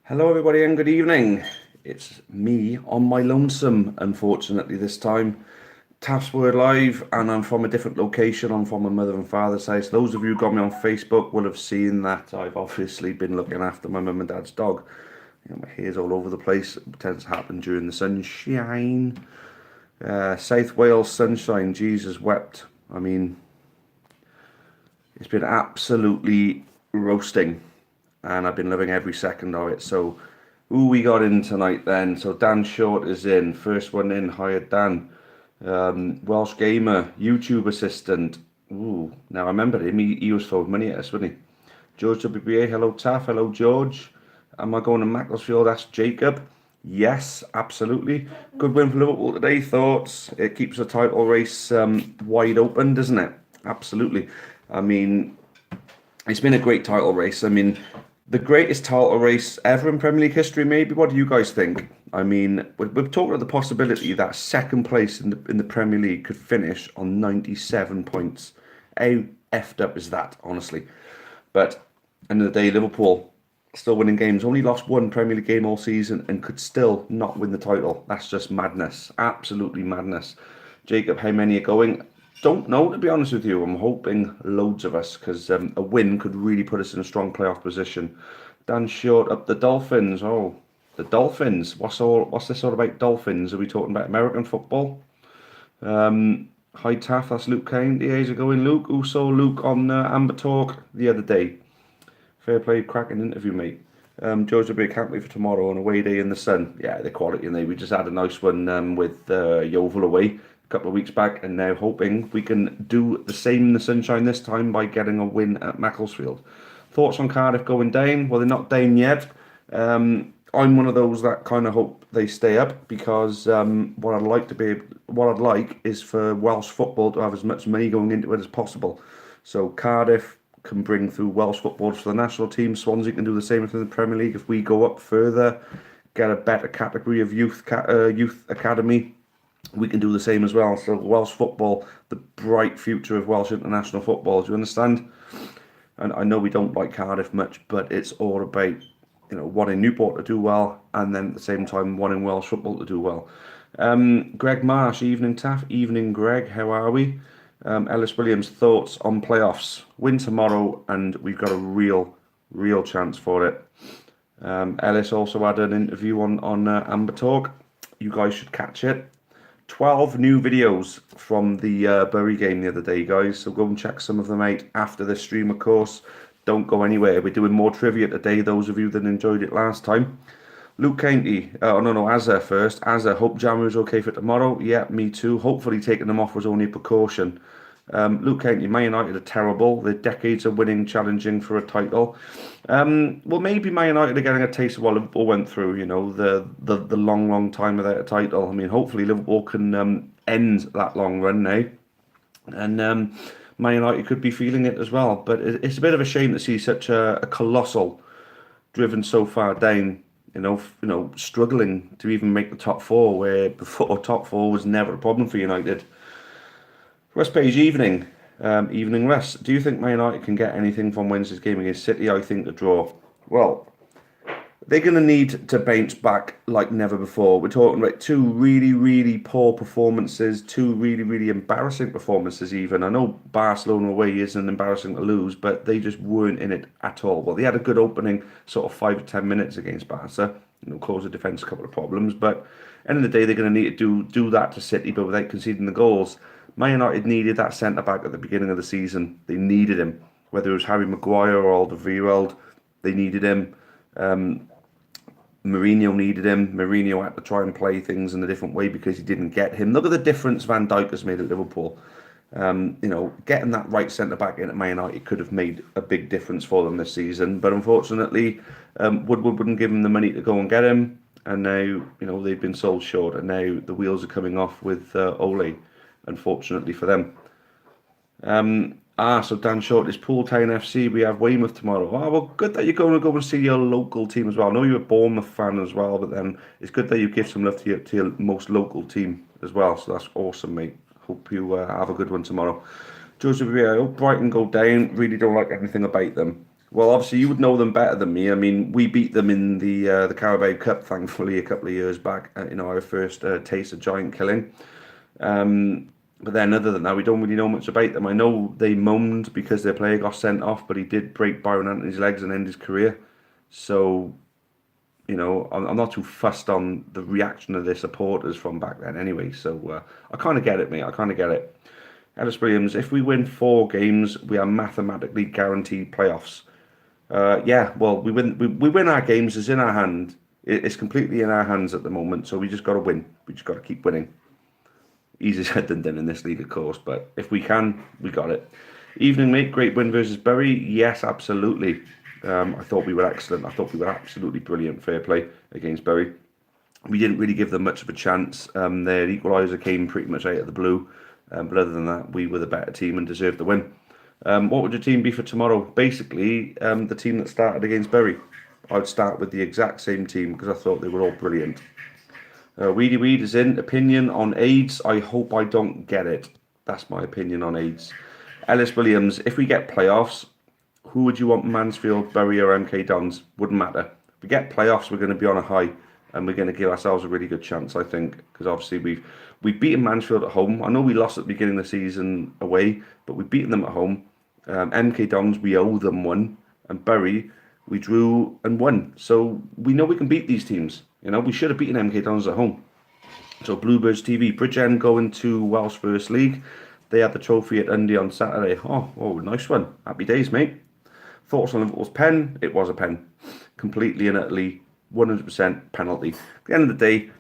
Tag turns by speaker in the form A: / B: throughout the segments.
A: Hello, everybody, and good evening. It's me on my lonesome, unfortunately, this time. Taff's Word Live, and I'm from a different location. I'm from my mother and father's house. Those of you who got me on Facebook will have seen that I've obviously been looking after my mum and dad's dog. My hair's all over the place. It tends to happen during the sunshine. South Wales sunshine, Jesus wept. I mean, it's been absolutely roasting, and I've been loving every second of it. So, who we got in tonight then? So Dan Short is in, first one in, hired Dan. Welsh gamer, YouTube assistant. Ooh, now I remember him. He was throwing money at us, wasn't he? George WBA, hello Taff, hello George. Am I going to Macclesfield? Asked Jacob. Yes, absolutely. Good win for Liverpool today. Thoughts? It keeps the title race wide open, doesn't it? Absolutely. I mean, it's been a great title race. I mean, the greatest title race ever in Premier League history, maybe. What do you guys think? I mean, we've talked about the possibility that second place in the Premier League could finish on 97 points. How effed up is that, honestly? But end of the day, Liverpool still winning games. Only lost one Premier League game all season and could still not win the title. That's just madness. Absolutely madness. Jacob, how many are going? Don't know, to be honest with you. I'm hoping loads of us, because a win could really put us in a strong playoff position. Dan Short up the Dolphins. Oh, the Dolphins. What's this all about Dolphins? Are we talking about American football? Hi Taff, that's Luke Kane. How's it going, Luke? Who saw Luke on Amber Talk the other day? Fair play, cracking interview, mate. Joe's a big happy for tomorrow on away day in the sun. Yeah, the quality, and we just had a nice one with Yeovil away a couple of weeks back, and now hoping we can do the same in the sunshine this time by getting a win at Macclesfield. Thoughts on Cardiff going down? Well, they're not down yet. I'm one of those that kind of hope they stay up, because what I'd like is for Welsh football to have as much money going into it as possible. So Cardiff can bring through Welsh football for the national team. Swansea can do the same thing in the Premier League. If we go up further, get a better category of youth academy, we can do the same as well. So Welsh football, the bright future of Welsh international football. Do you understand? And I know we don't like Cardiff much, but it's all about wanting Newport to do well, and then at the same time wanting Welsh football to do well. Greg Marsh, evening Taff, evening Greg, how are we? Ellis Williams, thoughts on playoffs? Win tomorrow, and we've got a real chance for it. Ellis also had an interview on Amber Talk. You guys should catch it. 12 new videos from the Bury game the other day, guys. So go and check some of them out after the stream, of course. Don't go anywhere. We're doing more trivia today, those of you that enjoyed it last time. Luke County, Azza first. Azza, hope Jammer is okay for tomorrow. Yeah, me too. Hopefully taking them off was only a precaution. Luke County, Man United are terrible. They're decades of winning, challenging for a title. Well, maybe Man United are getting a taste of what Liverpool went through, the long time without a title. I mean, hopefully Liverpool can end that long run now. And Man United could be feeling it as well. But it's a bit of a shame to see such a colossal driven so far down, struggling to even make the top four, where before top four was never a problem for United. Russ Page, evening. Evening, Russ. Do you think Man United can get anything from Wednesday's game against City? I think the draw. Well, they're going to need to bounce back like never before. We're talking about two really poor performances, two really embarrassing performances even. I know Barcelona away isn't embarrassing to lose, but they just weren't in it at all. Well, they had a good opening sort of 5 to 10 minutes against Barca. Caused the defence a couple of problems, but end of the day, they're going to need to do that to City, but without conceding the goals. Man United needed that centre-back at the beginning of the season. They needed him. Whether it was Harry Maguire or Alderweireld, they needed him. Mourinho needed him. Mourinho had to try and play things in a different way because he didn't get him. Look at the difference Van Dijk has made at Liverpool. Getting that right centre-back in at Man United could have made a big difference for them this season. But unfortunately, Woodward wouldn't give him the money to go and get him. And now, they've been sold short. And now the wheels are coming off with Ole, unfortunately for them. So Dan Short is Pool Town FC. We have Weymouth tomorrow. Oh, well, good that you're going to go and see your local team as well. I know you're a Bournemouth fan as well, but then it's good that you give some love to your most local team as well. So that's awesome, mate. Hope you have a good one tomorrow. Joseph, I hope Brighton go down. Really don't like anything about them. Well, obviously you would know them better than me. I mean, we beat them in the Carabao Cup, thankfully, a couple of years back. Our first taste of giant killing. But then, other than that, we don't really know much about them. I know they moaned because their player got sent off, but he did break Byron Anthony's legs and end his career. So, I'm not too fussed on the reaction of their supporters from back then anyway. So, I kind of get it, mate. I kind of get it. Ellis Williams, if we win 4 games, we are mathematically guaranteed playoffs. Yeah, well, we win our games. It's in our hand. It's completely in our hands at the moment. So we just got to win. We just got to keep winning. Easier said than done in this league, of course, but if we can, we got it. Evening, mate. Great win versus Bury. Yes, absolutely. I thought we were excellent. I thought we were absolutely brilliant. Fair play against Bury. We didn't really give them much of a chance. Their equaliser came pretty much out of the blue. But other than that, we were the better team and deserved the win. What would your team be for tomorrow? Basically, the team that started against Bury. I'd start with the exact same team because I thought they were all brilliant. Weedy Weed is in. Opinion on AIDS. I hope I don't get it. That's my opinion on AIDS. Ellis Williams. If we get playoffs, who would you want? Mansfield, Bury, or MK Dons? Wouldn't matter. If we get playoffs, we're going to be on a high, and we're going to give ourselves a really good chance. I think because obviously we've beaten Mansfield at home. I know we lost at the beginning of the season away, but we've beaten them at home. MK Dons, we owe them one, and Bury, we drew and won. So we know we can beat these teams. We should have beaten MK Dons at home. So Bluebirds TV, Bridgend going to Welsh First League. They had the trophy at Dundee on Saturday. Oh, nice one. Happy days, mate. Thoughts on Liverpool's pen? It was a pen. Completely and utterly, 100% penalty. At the end of the day,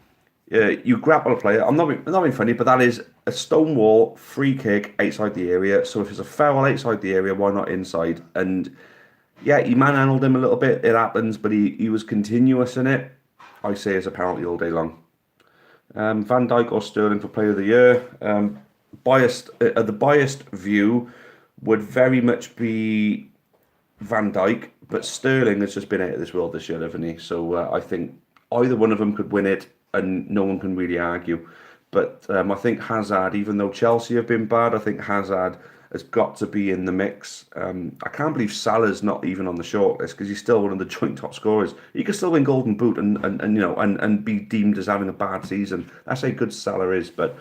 A: you grapple a player. I'm not being funny, but that is a stonewall free kick outside the area. So if it's a foul outside the area, why not inside? And yeah, he manhandled him a little bit. It happens, but he was continuous in it. I say it's a penalty all day long. Van Dijk or Sterling for Player of the Year. The biased view would very much be Van Dijk, but Sterling has just been out of this world this year, hasn't he? So I think either one of them could win it, and no one can really argue. But I think Hazard, even though Chelsea have been bad, I think Hazard has got to be in the mix. I can't believe Salah's not even on the shortlist because he's still one of the joint top scorers. He could still win Golden Boot and be deemed as having a bad season. That's how good Salah is. But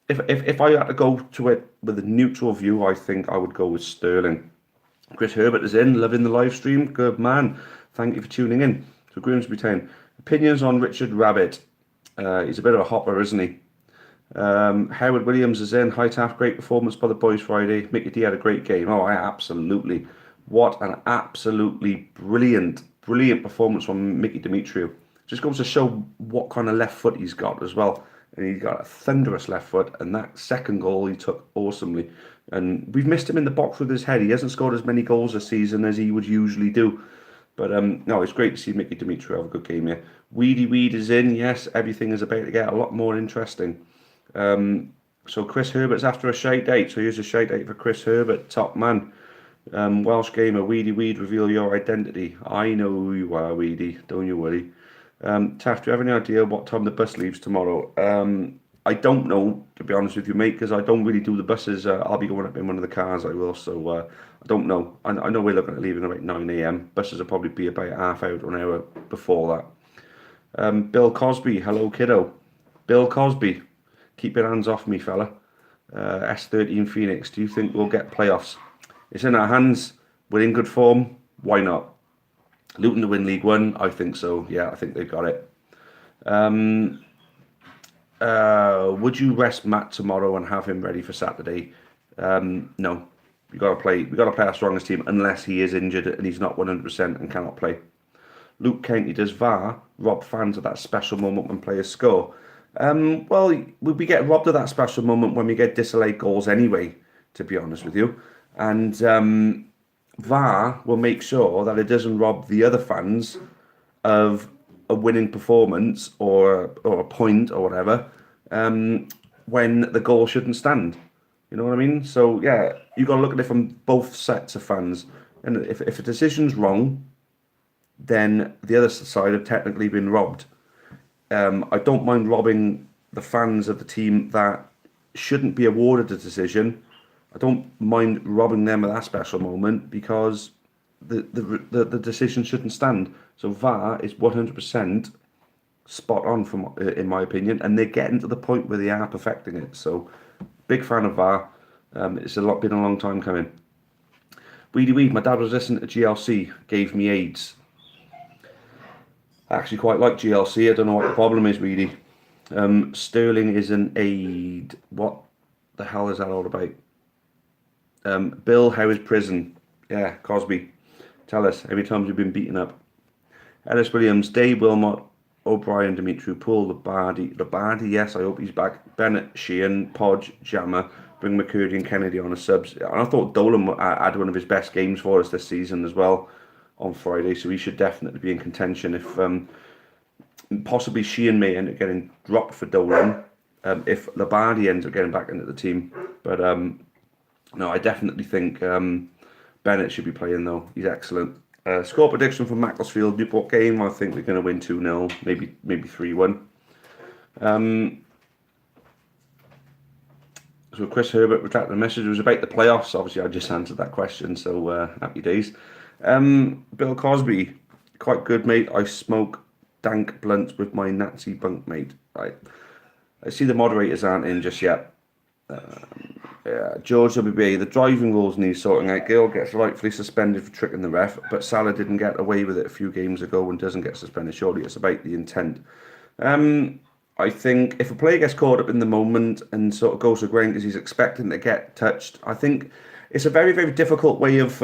A: if I had to go to it with a neutral view, I think I would go with Sterling. Chris Herbert is in, loving the live stream. Good man. Thank you for tuning in. So Grimsby Town. Opinions on Richard Rabbit. He's a bit of a hopper, isn't he? Howard Williams is in. Hi Taff, great performance by the boys Friday. Mickey D had a great game. Oh, absolutely. What an absolutely brilliant performance from Mickey Demetriou. Just goes to show what kind of left foot he's got as well. And he's got a thunderous left foot. And that second goal he took awesomely. And we've missed him in the box with his head. He hasn't scored as many goals this season as he would usually do. But no, it's great to see Mickey Demetriou have a good game here. Weedy Weed is in. Yes, everything is about to get a lot more interesting. So Chris Herbert's after a shout out. So here's a shout out for Chris Herbert, top man. Welsh gamer, Weedy Weed, reveal your identity. I know who you are, Weedy. Don't you worry. Taff, do you have any idea what time the bus leaves tomorrow? I don't know, to be honest with you, mate, because I don't really do the buses. I'll be going up in one of the cars, I will. So I don't know. I know we're looking at leaving about 9 a.m. Buses will probably be about half hour to an hour before that. Bill Cosby, hello, kiddo. Bill Cosby. Keep your hands off me, fella. S13 Phoenix, do you think we'll get playoffs? It's in our hands. We're in good form. Why not? Luton to win League One? I think so. Yeah, I think they've got it. Would you rest Matt tomorrow and have him ready for Saturday? No. We got to play our strongest team unless he is injured and he's not 100% and cannot play. Luke County, does VAR rob fans of that special moment when players score? Well, we get robbed of that special moment when we get disallowed goals anyway, to be honest with you. And VAR will make sure that it doesn't rob the other fans of a winning performance or a point or whatever when the goal shouldn't stand. You know what I mean? So, yeah, you've got to look at it from both sets of fans. And if a decision's wrong, then the other side have technically been robbed. I don't mind robbing the fans of the team that shouldn't be awarded a decision. I don't mind robbing them of that special moment because the decision shouldn't stand. So VAR is 100% spot on from in my opinion, and they're getting to the point where they are perfecting it. So big fan of VAR. It's been a long time coming. Weedy Weed, my dad was listening to GLC, gave me AIDS. I actually quite like GLC. I don't know what the problem is, Weedy. Sterling is an aid. What the hell is that all about? Bill, how is prison? Yeah, Cosby. Tell us, how many times you've been beaten up? Ellis Williams, Dave Wilmot, O'Brien, Dimitri Poole, Labardi, yes, I hope he's back. Bennett, Sheehan, Podge, Jammer, bring McCurdy and Kennedy on as subs. And I thought Dolan had one of his best games for us this season as well on Friday, so he should definitely be in contention. If possibly Sheehan may end up getting dropped for Dolan, if Labardi ends up getting back into the team. But no, I definitely think Bennett should be playing though. He's excellent. Score prediction for Macclesfield Newport game. I think we're going to win 2-0, maybe 3-1. So Chris Herbert retracted the message. It was about the playoffs. Obviously, I just answered that question, so happy days. Bill Cosby, quite good, mate. I smoke dank blunts with my Nazi bunk mate. Right. I see the moderators aren't in just yet. Yeah, George WB, the driving rules need sorting out. Gill gets rightfully suspended for tricking the ref, but Salah didn't get away with it a few games ago and doesn't get suspended. Surely it's about the intent. I think if a player gets caught up in the moment and sort of goes to ground because he's expecting to get touched, I think it's a very, very difficult way of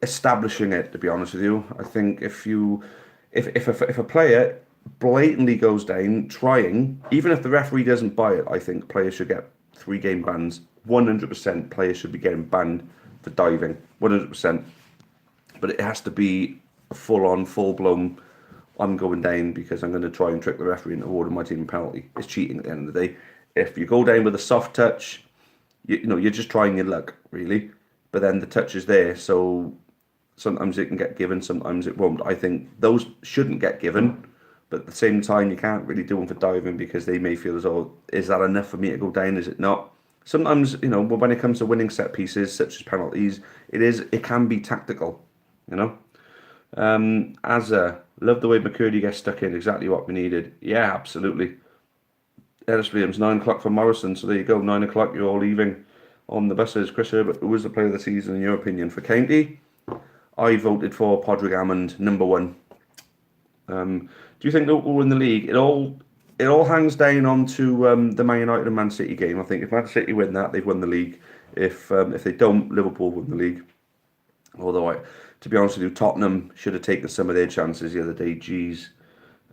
A: establishing it, to be honest with you. I think if a player blatantly goes down trying, even if the referee doesn't buy it, I think players should get 3-game bans. 100% players should be getting banned for diving. 100%. But it has to be a full-on, full-blown, I'm going down because I'm going to try and trick the referee into awarding my team a penalty. It's cheating at the end of the day. If you go down with a soft touch, you know, you're just trying your luck, really. But then the touch is there, so sometimes it can get given, sometimes it won't. I think those shouldn't get given. But at the same time, you can't really do them for diving because they may feel as though, is that enough for me to go down? Is it not? Sometimes, you know, when it comes to winning set pieces, such as penalties, it can be tactical, you know. Love the way McCurdy gets stuck in, exactly what we needed. Yeah, absolutely. Ellis Williams, 9 o'clock for Morrison, so there you go, 9 o'clock, you're all leaving on the buses. Chris Herbert, who was the player of the season in your opinion for County? I voted for Podrick Hammond, number 1. Do you think they'll win the league? It all hangs down onto the Man United and Man City game. I think if Man City win that, they've won the league. If they don't, Liverpool win the league. Although, to be honest with you, Tottenham should have taken some of their chances the other day. Jeez.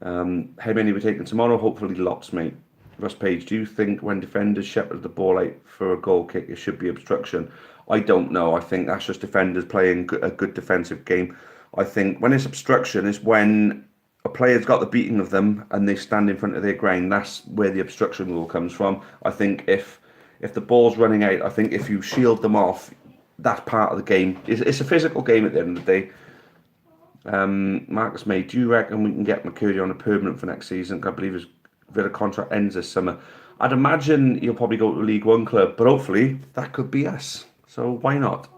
A: How many we're taking tomorrow? Hopefully lots, mate. Russ Page, do you think when defenders shepherd the ball out for a goal kick, it should be obstruction? I don't know. I think that's just defenders playing a good defensive game. I think when it's obstruction, it's when a player's got the beating of them and they stand in front of their ground. That's where the obstruction rule comes from. I think if the ball's running out, I think if you shield them off, that's part of the game. It's a physical game at the end of the day. Marcus May, do you reckon we can get McCurdy on a permanent for next season? I believe his Villa contract ends this summer. I'd imagine he'll probably go to a League One club, but hopefully that could be us. So why not?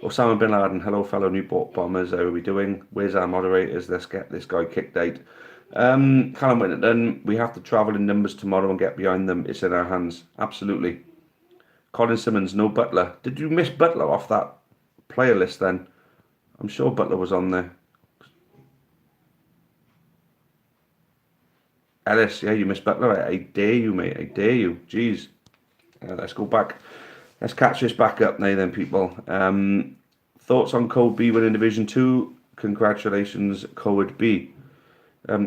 A: Osama Bin Laden, hello fellow Newport Bombers, how are we doing? Where's our moderators? Let's get this guy kicked out. Callum Winterton, we have to travel in numbers tomorrow and get behind them. It's in our hands. Absolutely. Colin Simmons, no Butler. Did you miss Butler off that player list then? I'm sure Butler was on there. Ellis, yeah, you missed Butler. I dare you, mate. I dare you. Jeez. Let's go back. Let's catch this back up now then, people. Thoughts on Code B winning Division 2? Congratulations, Code B.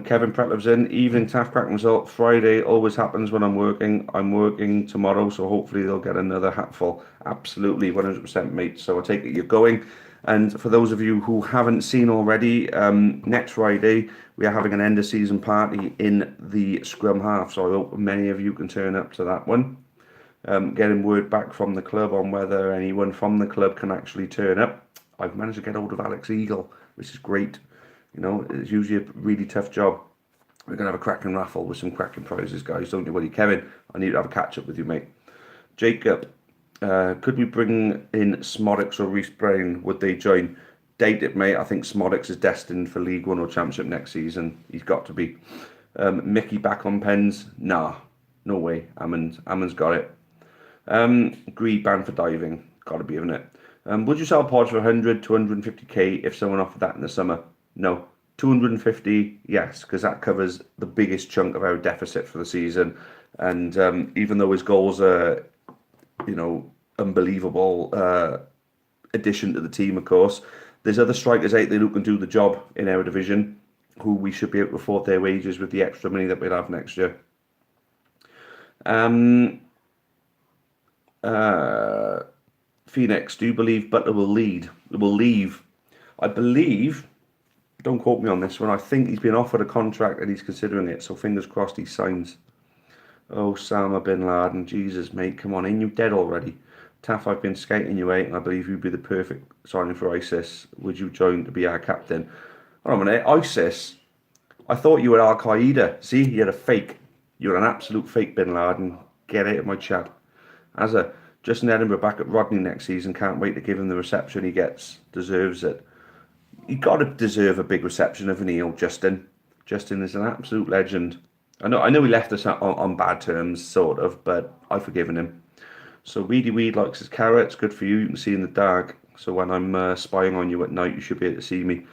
A: Kevin Pretlove's in. Evening Taff crack result. Friday always happens when I'm working. I'm working tomorrow, so hopefully they'll get another hatful. Absolutely, 100%, mate. So I take it you're going. And for those of you who haven't seen already, next Friday we are having an end of season party in the Scrum Half. So I hope many of you can turn up to that one. Getting word back from the club on whether anyone from the club can actually turn up. I've managed to get hold of Alex Eagle, which is great. You know, it's usually a really tough job. We're going to have a cracking raffle with some cracking prizes, guys. Don't you worry. Kevin, I need to have a catch up with you, mate. Jacob, Could we bring in Smodix or Reece Brown? Would they join? Date it, mate. I think Smodix is destined for League One or Championship next season. He's got to be. Mickey back on pens? Nah, no way. Ammond's got it. Greed banned for diving. Got to be, isn't it? Would you sell pods for 100 to 150k if someone offered that in the summer? No. 250, yes, because that covers the biggest chunk of our deficit for the season. And even though his goals are, unbelievable addition to the team, of course, there's other strikers out there who can do the job in our division, who we should be able to afford their wages with the extra money that we'll have next year. Phoenix, do you believe Butler will leave? I believe, don't quote me on this one, I think he's been offered a contract and he's considering it, so fingers crossed he signs. Oh, Osama bin Laden, Jesus, mate, come on, ain't you dead already? Taff, I've been scouting you out and I believe you'd be the perfect signing for ISIS. Would you join to be our captain? Hold on a minute, ISIS? I thought you were Al-Qaeda. See, you're a fake. You're an absolute fake, bin Laden. Get out of my chat. Justin Edinburgh back at Rodney next season. Can't wait to give him the reception he gets. Deserves it. He got to deserve a big reception, haven't he, old Justin? Justin is an absolute legend. I know he left us on bad terms, sort of, but I've forgiven him. So Weedy Weed likes his carrots. Good for you. You can see in the dark. So when I'm spying on you at night, you should be able to see me.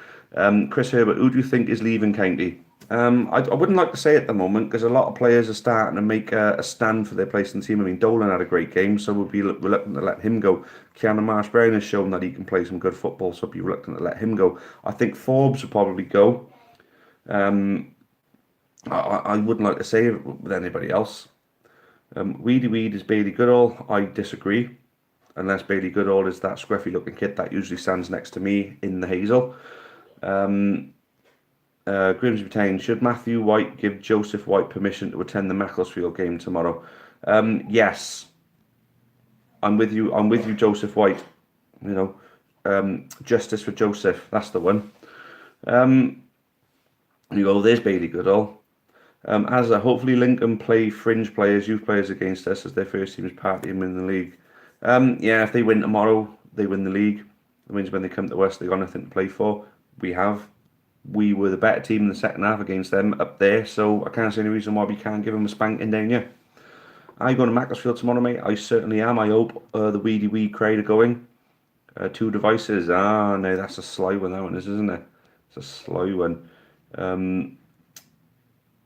A: Chris Herbert, who do you think is leaving County? I wouldn't like to say at the moment because a lot of players are starting to make a stand for their place in the team. I mean, Dolan had a great game, so we'll be reluctant to let him go. Keanu Marsh-Brown has shown that he can play some good football, so I'll be reluctant to let him go. I think Forbes will probably go. I wouldn't like to say it with anybody else. Weedy Weed is Bailey Goodall. I disagree. Unless Bailey Goodall is that scruffy looking kid that usually stands next to me in the hazel. Grimsby Town, should Matthew White give Joseph White permission to attend the Macclesfield game tomorrow? Yes. I'm with you, Joseph White. Justice for Joseph, that's the one. You go, there's Bailey Goodall. Hopefully Lincoln play fringe players, youth players against us as their first team is party and win the league. Yeah, if they win tomorrow, they win the league. That means when they come to us, they got nothing to play for. We were the better team in the second half against them up there, so I can't see any reason why we can't give them a spanking down here. Are you going to Macclesfield tomorrow, mate? I certainly am. I hope the Weedy Weed crowd are going. 2 devices. No, that's a sly one, that one is, isn't it? It's a sly one.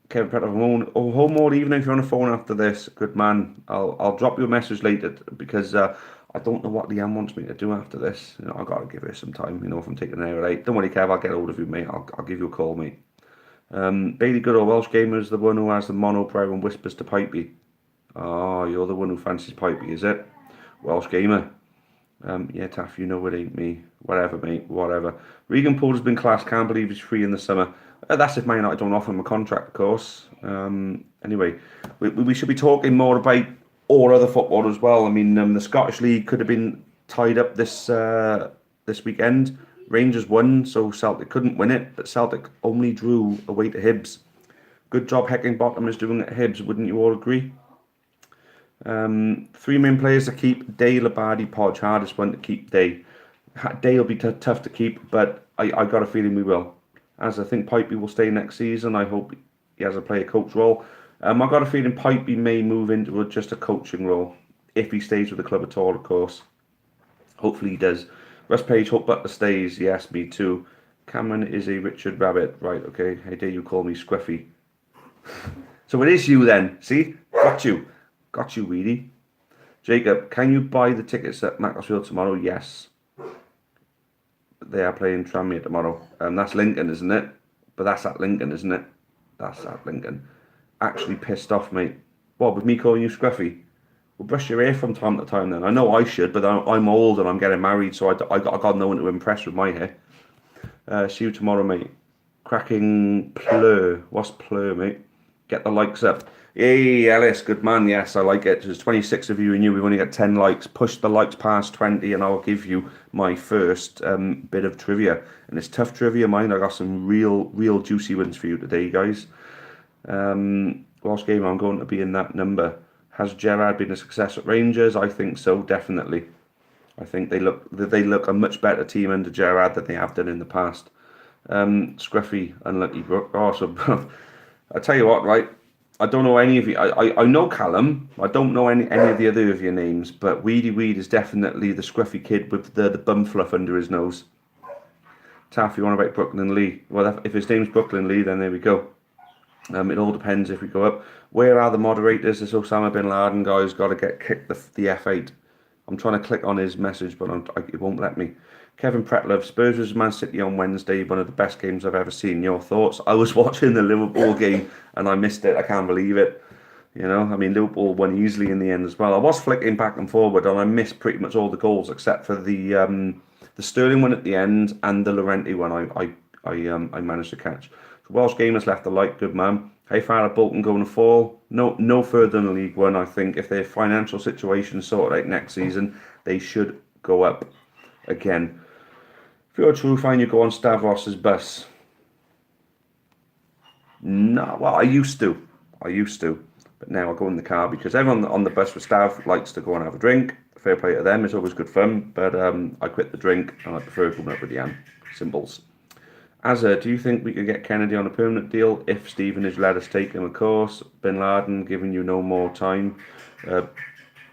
A: Kevin Pratt of home all evening if you're on the phone after this. Good man. I'll drop you a message later because I don't know what Leanne wants me to do after this. I've got to give her some time, if I'm taking an hour out. Don't worry, Kev, I'll get hold of you, mate. I'll give you a call, mate. Bailey Goodall, Welsh Gamer is the one who has the monobrow and whispers to Pipey. Oh, you're the one who fancies Pipey, is it? Welsh Gamer. Yeah, Taff, it ain't me. Whatever, mate, whatever. Regan Poole has been class. Can't believe he's free in the summer. That's if Man United don't offer him a contract, of course. Anyway, we should be talking more about all other football as well. I mean, the Scottish League could have been tied up this weekend. Rangers won, so Celtic couldn't win it, but Celtic only drew away to Hibs. Good job Heckingbottom is doing at Hibs, wouldn't you all agree? 3 main players to keep: Day, Labadi, Podge. Hardest one to keep, Day. Day will be tough to keep, but I got a feeling we will. As I think Pipey will stay next season. I hope he has a player coach role. I got a feeling Pipey may move into just a coaching role if he stays with the club at all, of course. Hopefully he does. Russ Page, hope Butler stays. Yes, me too. Cameron is a Richard Rabbit. Right, okay. How dare you call me Scruffy? So it is you then. See? Got you, Weedy. Jacob, can you buy the tickets at Macclesfield tomorrow? Yes. They are playing Tranmere tomorrow. That's Lincoln, isn't it? But that's at Lincoln, isn't it? That's at Lincoln. Actually pissed off, mate. What, with me calling you Scruffy? Well, brush your hair from time to time then. I know I should, but I'm old and I'm getting married, so I got no one to impress with my hair. See you tomorrow, mate. Cracking plur. What's plur, mate? Get the likes up. Hey, Ellis, good man. Yes, I like it. There's 26 of you and we've only got 10 likes. Push the likes past 20 and I'll give you my first bit of trivia. And it's tough trivia, mine. I got some real juicy ones for you today, guys. Welsh Gamer, I'm going to be in that number. Has Gerrard been a success at Rangers? I think so, definitely. I think they look a much better team under Gerrard than they have done in the past. Scruffy, unlucky Brook. Oh, so I tell you what, right? I don't know any of you. I know Callum. I don't know any of the other of your names, but Weedy Weed is definitely the scruffy kid with the bum fluff under his nose. Taff, you want about Brooklyn Lee? Well, if his name's Brooklyn Lee, then there we go. It all depends if we go up. Where are the moderators? This Osama bin Laden guy's got to get kicked the F8. I'm trying to click on his message, but it won't let me. Kevin Pretlove, Spurs vs Man City on Wednesday, one of the best games I've ever seen. Your thoughts? I was watching the Liverpool game and I missed it. I can't believe it. You know, I mean, Liverpool won easily in the end as well. I was flicking back and forward and I missed pretty much all the goals except for the Sterling one at the end and the Llorente one. I managed to catch. So Welsh gamers left a like, good man. How far are Bolton going to fall? No further than League One. I think if their financial situation sorted out next season, they should go up again. If you're a true fan, you go on Stavros's bus. No, well, I used to, but now I go in the car because everyone on the bus with Stav likes to go and have a drink. Fair play to them, it's always good fun. But I quit the drink and I prefer going up with the symbols. Azza, do you think we could get Kennedy on a permanent deal if Stevenage let us take him? Of course. Bin Laden giving you no more time.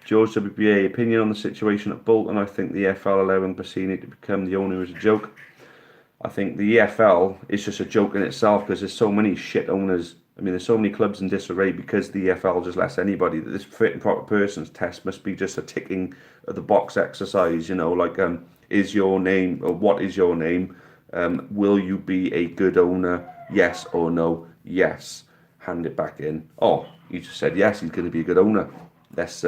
A: George WBA, opinion on the situation at Bolton. I think the EFL allowing Bassini to become the owner is a joke. I think the EFL is just a joke in itself because there's so many shit owners. I mean, there's so many clubs in disarray because the EFL just lets anybody. This fit and proper persons test must be just a ticking of the box exercise, you know, like is your name, or what is your name? Will you be a good owner? Yes or no? Yes. Hand it back in. Oh, you just said yes, he's going to be a good owner. Let's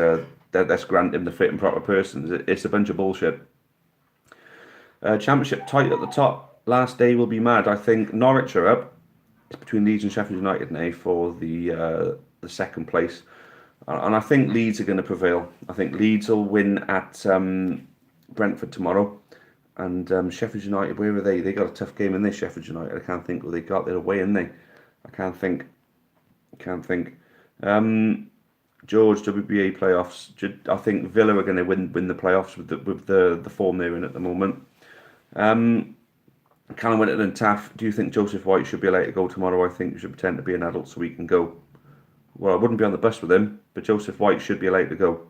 A: grant him the fit and proper persons. It's a bunch of bullshit. Championship tight at the top. Last day will be mad. I think Norwich are up. It's between Leeds and Sheffield United now for the second place. And I think Leeds are going to prevail. I think Leeds will win at Brentford tomorrow. And Sheffield United, where are they? They got a tough game in this. Sheffield United. I can't think what they got. They're away, aren't they? I can't think. George, WBA playoffs. I think Villa are going to win the playoffs with the form they're in at the moment. Callum Winton and Taff, do you think Joseph White should be allowed to go tomorrow? I think you should pretend to be an adult so he can go. Well, I wouldn't be on the bus with him, but Joseph White should be allowed to go.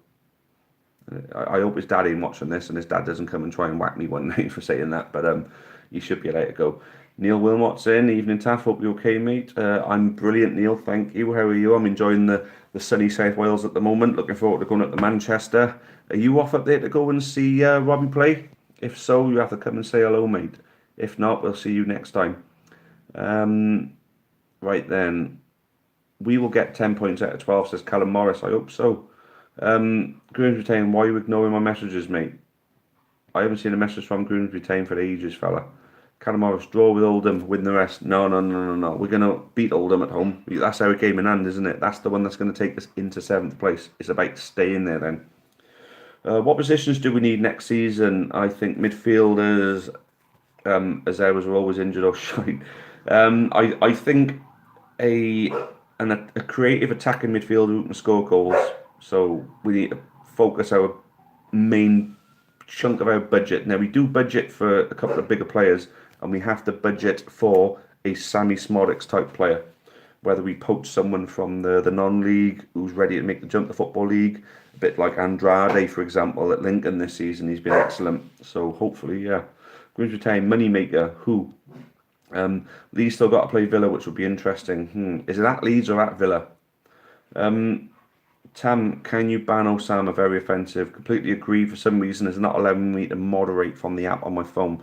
A: I hope his dad ain't watching this and his dad doesn't come and try and whack me one night for saying that, but you should be allowed to go. Neil Wilmot's in. Evening, Taff. Hope you're okay, mate. I'm brilliant, Neil. Thank you. How are you? I'm enjoying the sunny South Wales at the moment. Looking forward to going up to Manchester. Are you off up there to go and see Robbie play? If so, you have to come and say hello, mate. If not, we'll see you next time. Right then. We will get 10 points out of 12, says Callum Morris. I hope so. Grimsby, why are you ignoring my messages, mate? I haven't seen a message from Grimsby for ages, fella. Callum Morris, draw with Oldham, win the rest. No. We're going to beat Oldham at home. That's how it came in hand, isn't it? That's the one that's going to take us into 7th place. It's about staying there then. What positions do we need next season? I think midfielders, as ours are always injured or shite. I think a creative attacking midfielder who can score goals. So we need to focus our main chunk of our budget. Now we do budget for a couple of bigger players, and we have to budget for a Sammy Smodics type player. Whether we poach someone from the non-league who's ready to make the jump to Football League, a bit like Andrade, for example, at Lincoln this season, he's been excellent. So hopefully, yeah. Grimsby Town, moneymaker, who? Leeds still got to play Villa, which will be interesting. Is it at Leeds or at Villa? Tam, can you ban Osama? Very offensive. Completely agree. For some reason, it's not allowing me to moderate from the app on my phone.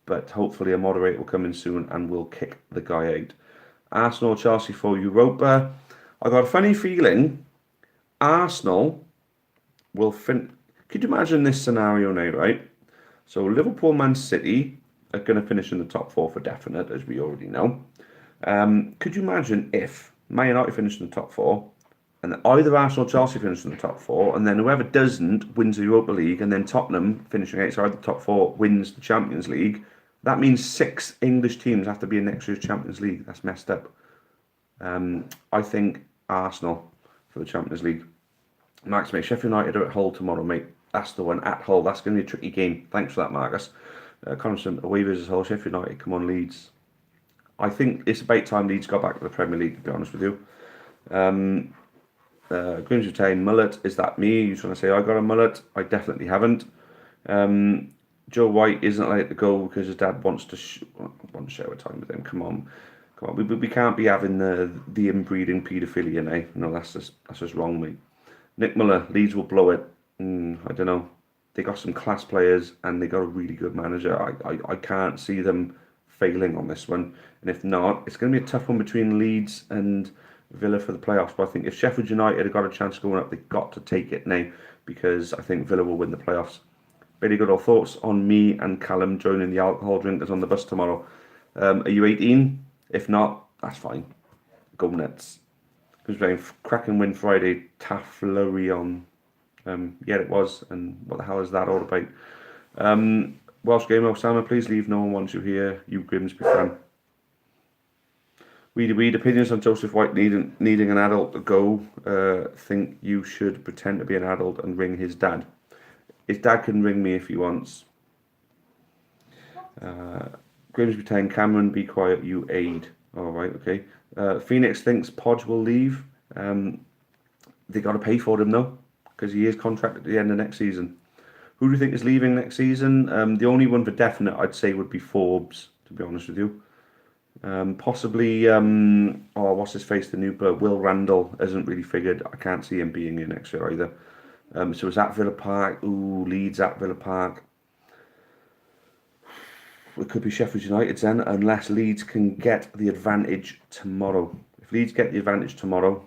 A: But hopefully a moderator will come in soon and will kick the guy out. Arsenal, Chelsea for Europa. I got a funny feeling Arsenal will fin... Could you imagine this scenario now, right? So Liverpool, Man City are going to finish in the top 4 for definite, as we already know. Could you imagine if Man United finished in the top 4, and either Arsenal or Chelsea finish in the top 4, and then whoever doesn't wins the Europa League, and then Tottenham finishing outside the top 4 wins the Champions League? That means 6 English teams have to be in next year's Champions League. That's messed up. I think Arsenal for the Champions League. Max, mate, Sheffield United are at Hull tomorrow, mate. That's the one, at Hull. That's going to be a tricky game. Thanks for that, Marcus. Constant away versus Hull. Sheffield United, come on, Leeds. I think it's about time Leeds got back to the Premier League, to be honest with you. Grimsby Town, mullet, is that me? You trying to say I got a mullet? I definitely haven't. Joe White isn't allowed to go because his dad wants to share time with him. Come on. We can't be having the inbreeding paedophilia now. No, that's just wrong, mate. Nick Muller, Leeds will blow it. I don't know. They got some class players and they got a really good manager. I can't see them failing on this one. And if not, it's going to be a tough one between Leeds and Villa for the playoffs. But I think if Sheffield United have got a chance going up, they've got to take it now because I think Villa will win the playoffs. Very good. All thoughts on me and Callum joining the alcohol drinkers on the bus tomorrow? Are you 18? If not, that's fine. Go Nets. Who's playing cracking win Friday? Taff flurry on. Yeah, it was. And what the hell is that all about? Welsh Game Osama, please leave. No one wants you here. You Grimsby fan. Weedy opinions on Joseph White needing an adult to go. Think you should pretend to be an adult and ring his dad. His dad can ring me if he wants. Grimsby Town, Cameron, be quiet, you aid. Alright, okay. Phoenix thinks Podge will leave. They got to pay for him though, because he is contracted at the end of next season. Who do you think is leaving next season? The only one for definite I'd say would be Forbes, to be honest with you. Possibly, what's his face, the new bloke, Will Randall hasn't really figured. I can't see him being here next year either. So it's at Villa Park. Ooh, Leeds at Villa Park. It could be Sheffield United then, unless Leeds can get the advantage tomorrow. If Leeds get the advantage tomorrow,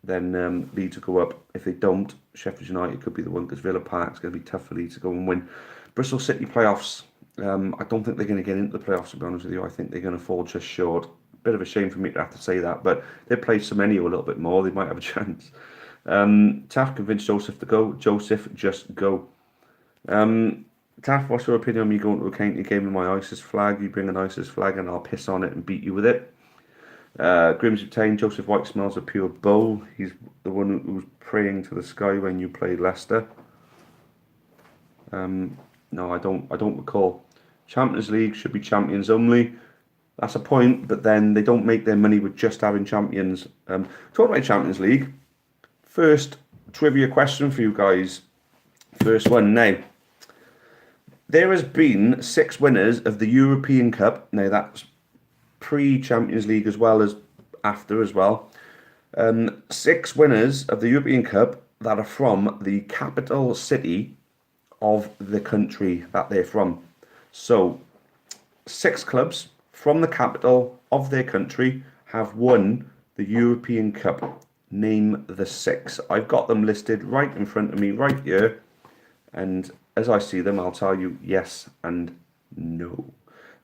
A: then Leeds will go up. If they don't, Sheffield United could be the one because Villa Park's going to be tough for Leeds to go and win. Bristol City playoffs. I don't think they're going to get into the playoffs, to be honest with you. I think they're going to fall just short. Bit of a shame for me to have to say that, but they play Semenyo a little bit more. They might have a chance. Taff convinced Joseph to go. Joseph, just go. Taff, what's your opinion on me going to a county game with my ISIS flag? You bring an ISIS flag and I'll piss on it and beat you with it. Grimsby Town, Joseph White smells a pure bull. He's the one who was praying to the sky when you played Leicester. No, I don't recall. Champions League should be champions only. That's a point, but then they don't make their money with just having champions. Talking about Champions League, first trivia question for you guys. First one now. There has been 6 winners of the European Cup. Now that's pre-Champions League as well as after as well. 6 winners of the European Cup that are from the capital city of the country that they're from. So 6 clubs from the capital of their country have won the European Cup. Name the 6. I've got them listed right in front of me right here. And as I see them, I'll tell you yes and no.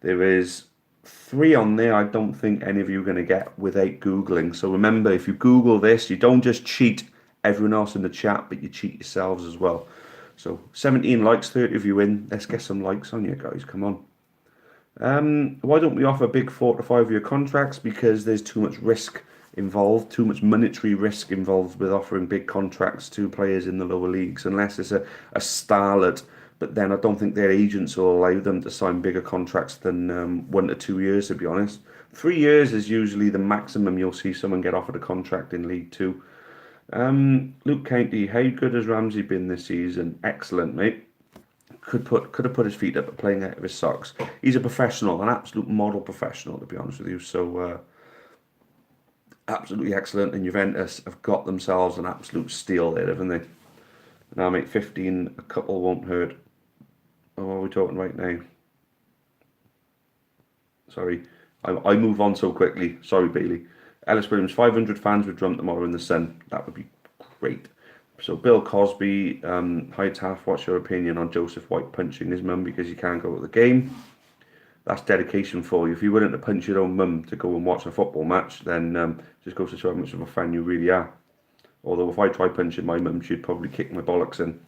A: There is 3 on there I don't think any of you are going to get without Googling. So remember, if you Google this, you don't just cheat everyone else in the chat, but you cheat yourselves as well. So 17 likes, 30 of you in. Let's get some likes on you guys. Come on. Why don't we offer big 4 to 5 year contracts? Because there's too much risk involved, too much monetary risk involved with offering big contracts to players in the lower leagues, unless it's a starlet. But then I don't think their agents will allow them to sign bigger contracts than 1 to 2 years, to be honest. 3 years is usually the maximum you'll see someone get offered a contract in League 2. Luke County, how good has Ramsey been this season? Excellent, mate. Could have put his feet up at playing out of his socks. He's a professional, an absolute model professional, to be honest with you. So absolutely excellent. And Juventus have got themselves an absolute steal there, haven't they? Now, mate, 15, a couple won't hurt. Oh, what are we talking right now? Sorry, I move on so quickly. Sorry, Bailey. Ellis Williams, 500 fans would drum tomorrow in the sun. That would be great. So Bill Cosby, hi Taff, what's your opinion on Joseph White punching his mum because he can't go to the game? That's dedication for you. If you're willing to punch your own mum to go and watch a football match, then just goes to show how much of a fan you really are. Although if I try punching my mum, she'd probably kick my bollocks in.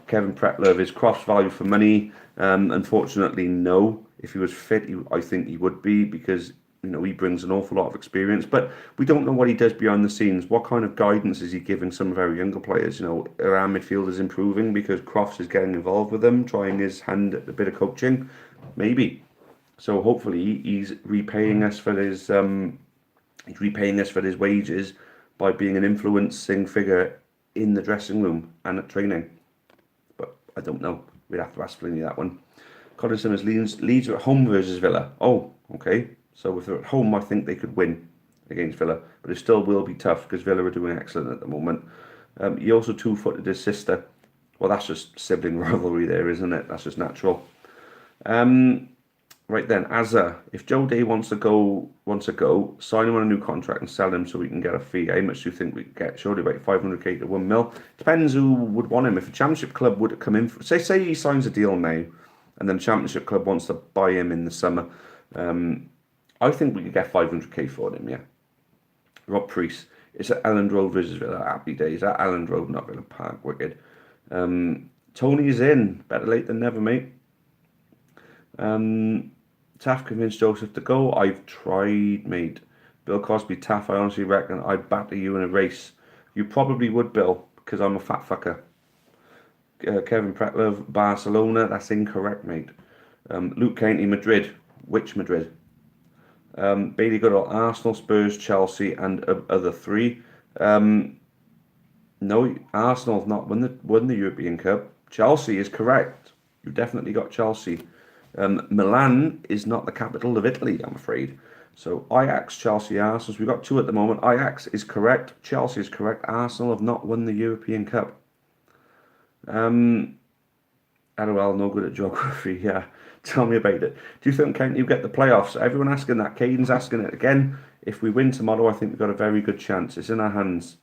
A: Kevin Pretlove, is Crofts value for money? Unfortunately, no. If he was fit, I think he would be, because You know, he brings an awful lot of experience, but we don't know what he does behind the scenes. What kind of guidance is he giving some of our younger players? You know, our midfield is improving because Crofts is getting involved with them, trying his hand at a bit of coaching, maybe. So hopefully he's repaying us for his wages by being an influencing figure in the dressing room and at training. But I don't know. We'd have to ask Flinny that one. Colin Simmons, Leeds are at home versus Villa. Oh, okay. So if they're at home, I think they could win against Villa. But it still will be tough because Villa are doing excellent at the moment. He also two-footed his sister. Well, that's just sibling rivalry there, isn't it? That's just natural. Right then, Azza, if Joe Day wants to go, sign him on a new contract and sell him so we can get a fee. How much do you think we could get? Surely about 500k to 1 mil. Depends who would want him. If a championship club would come in, say he signs a deal now, and then championship club wants to buy him in the summer, I think we could get 500k for him. Yeah. Rob Priest, it's at Elland Road versus Villa. Happy days at Elland Road, not Villa Park. Wicked. Tony's in. Better late than never, mate. Taff convinced Joseph to go. I've tried, mate. Bill Cosby, Taff, I honestly reckon I'd batter you in a race. You probably would, Bill, because I'm a fat fucker. Kevin Pretlove, Barcelona. That's incorrect, mate. Luke Canty, Madrid. Which Madrid? Bailey Goodall, Arsenal, Spurs, Chelsea, and other three. No, Arsenal have not won the European Cup. Chelsea is correct. You definitely got Chelsea. Milan is not the capital of Italy, I'm afraid. So Ajax, Chelsea, Arsenal. So we've got two at the moment. Ajax is correct. Chelsea is correct. Arsenal have not won the European Cup. LOL, no good at geography. Yeah, tell me about it. Do you think County will get the playoffs? Everyone asking that. Caden's asking it again. If we win tomorrow, I think we've got a very good chance. It's in our hands.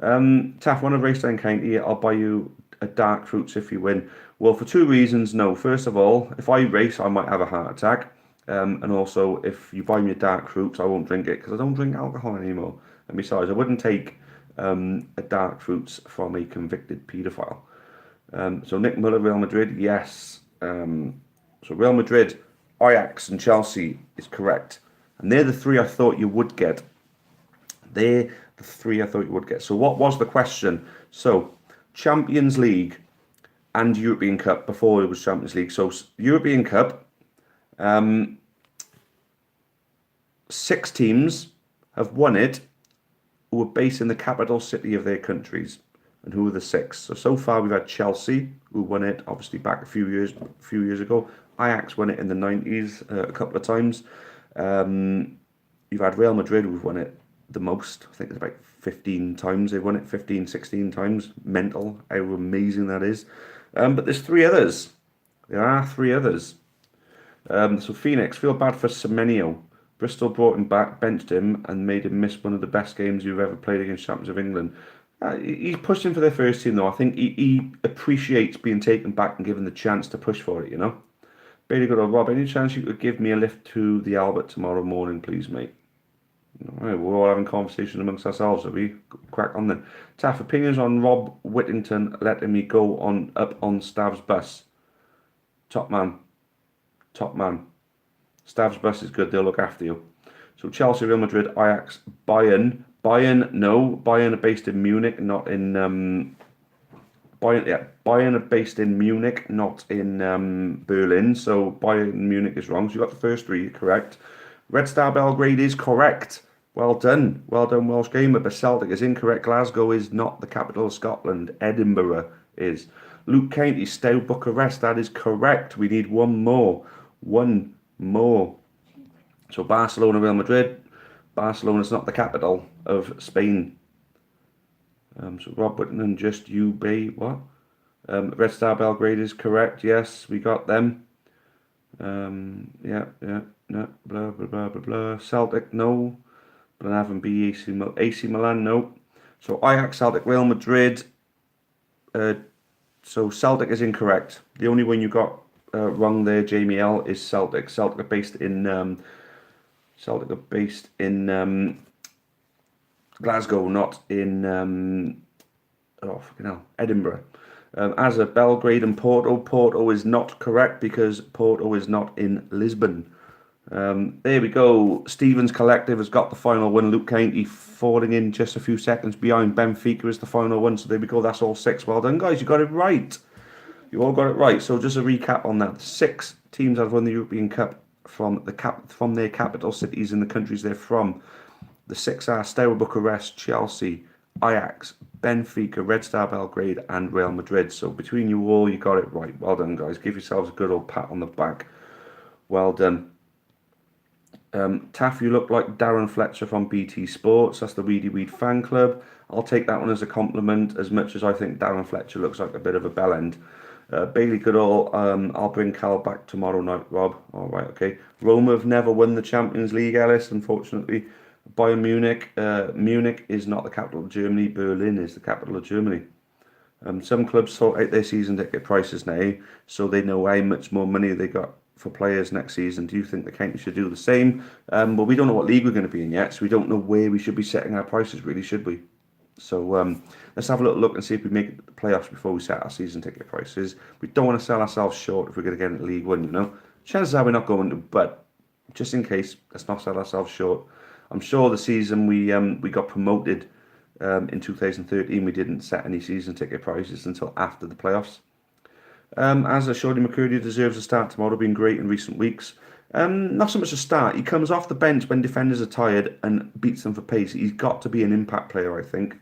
A: Taff, want to race down County? I'll buy you a dark fruits if you win. Well, for two reasons, no. First of all, if I race, I might have a heart attack. And also, if you buy me a dark fruits, I won't drink it because I don't drink alcohol anymore. And besides, I wouldn't take a dark fruits from a convicted paedophile. So Nick Muller, Real Madrid, yes. So Real Madrid, Ajax, and Chelsea is correct. And they're the three I thought you would get. They're the three I thought you would get. So what was the question? So Champions League and European Cup before it was Champions League. So European Cup, 6 teams have won it who are based in the capital city of their countries. And who are the 6? So far we've had Chelsea, who won it obviously back a few years ago. Ajax won it in the 90s a couple of times. You've had Real Madrid, who've won it the most. I think it's about 15 times they've won it, 15, 16 times. Mental, how amazing that is. But there's 3 others. There are 3 others. So Phoenix, feel bad for Semenyo. Bristol brought him back, benched him, and made him miss one of the best games you've ever played against champions of England. He's pushed him for their first team, though. I think he appreciates being taken back and given the chance to push for it, you know? Bailey Goodall, Rob, any chance you could give me a lift to the Albert tomorrow morning, please, mate? All right, we're all having conversations amongst ourselves, so we crack on then. Taff, opinions on Rob Whittington letting me go up on Stav's bus? Top man. Stav's bus is good, they'll look after you. So Chelsea, Real Madrid, Ajax, Bayern. No. Bayern are based in Munich, not in... Bayern are based in Munich, not in Berlin. So Bayern Munich is wrong. So you got the first 3 correct. Red Star Belgrade is correct. Well done, Welsh gamer. But Celtic is incorrect. Glasgow is not the capital of Scotland. Edinburgh is. Luke County, Stowe, Bucharest. That is correct. We need one more. So Barcelona, Real Madrid. Barcelona is not the capital of Spain. So Rob Whittington, just you, B. What? Red Star Belgrade is correct. Yes, we got them. Yeah. No. Blah, blah, blah, blah, blah. Celtic, no. Glenavon B. AC Milan, no. So Ajax, Celtic, Real Madrid. So Celtic is incorrect. The only one you got wrong there, Jamie L, is Celtic. Celtic are based in Glasgow, not in Edinburgh. As a Belgrade and Porto is not correct because Porto is not in Lisbon. There we go. Stevens Collective has got the final win. Luke Cainty falling in just a few seconds behind. Benfica is the final one. So there we go. That's all 6. Well done, guys. You got it right. You all got it right. So just a recap on that: 6 teams have won the European Cup from their capital cities in the countries they're from. The 6 are Steaua Bucharest, Chelsea, Ajax, Benfica, Red Star Belgrade, and Real Madrid. So between you all, you got it right. Well done, guys. Give yourselves a good old pat on the back. Well done. Taff, you look like Darren Fletcher from BT Sports. That's the Weedy Weed fan club. I'll take that one as a compliment, as much as I think Darren Fletcher looks like a bit of a bellend. Bailey Goodall, I'll bring Cal back tomorrow night, Rob. All right, okay. Roma have never won the Champions League, Ellis, unfortunately. Bayern Munich. Munich is not the capital of Germany. Berlin is the capital of Germany. Some clubs sort out their season ticket prices now, so they know how much more money they got for players next season. Do you think the county should do the same? Well, we don't know what league we're going to be in yet, so we don't know where we should be setting our prices, really, should we? So let's have a little look and see if we make it to the playoffs before we set our season ticket prices. We don't want to sell ourselves short if we're going to get into League One, you know. Chances are we're not going to, but just in case, let's not sell ourselves short. I'm sure the season we got promoted in 2013, we didn't set any season ticket prices until after the playoffs. As Shorty McCurdy deserves a start tomorrow, been great in recent weeks. Not so much a start. He comes off the bench when defenders are tired and beats them for pace. He's got to be an impact player, I think.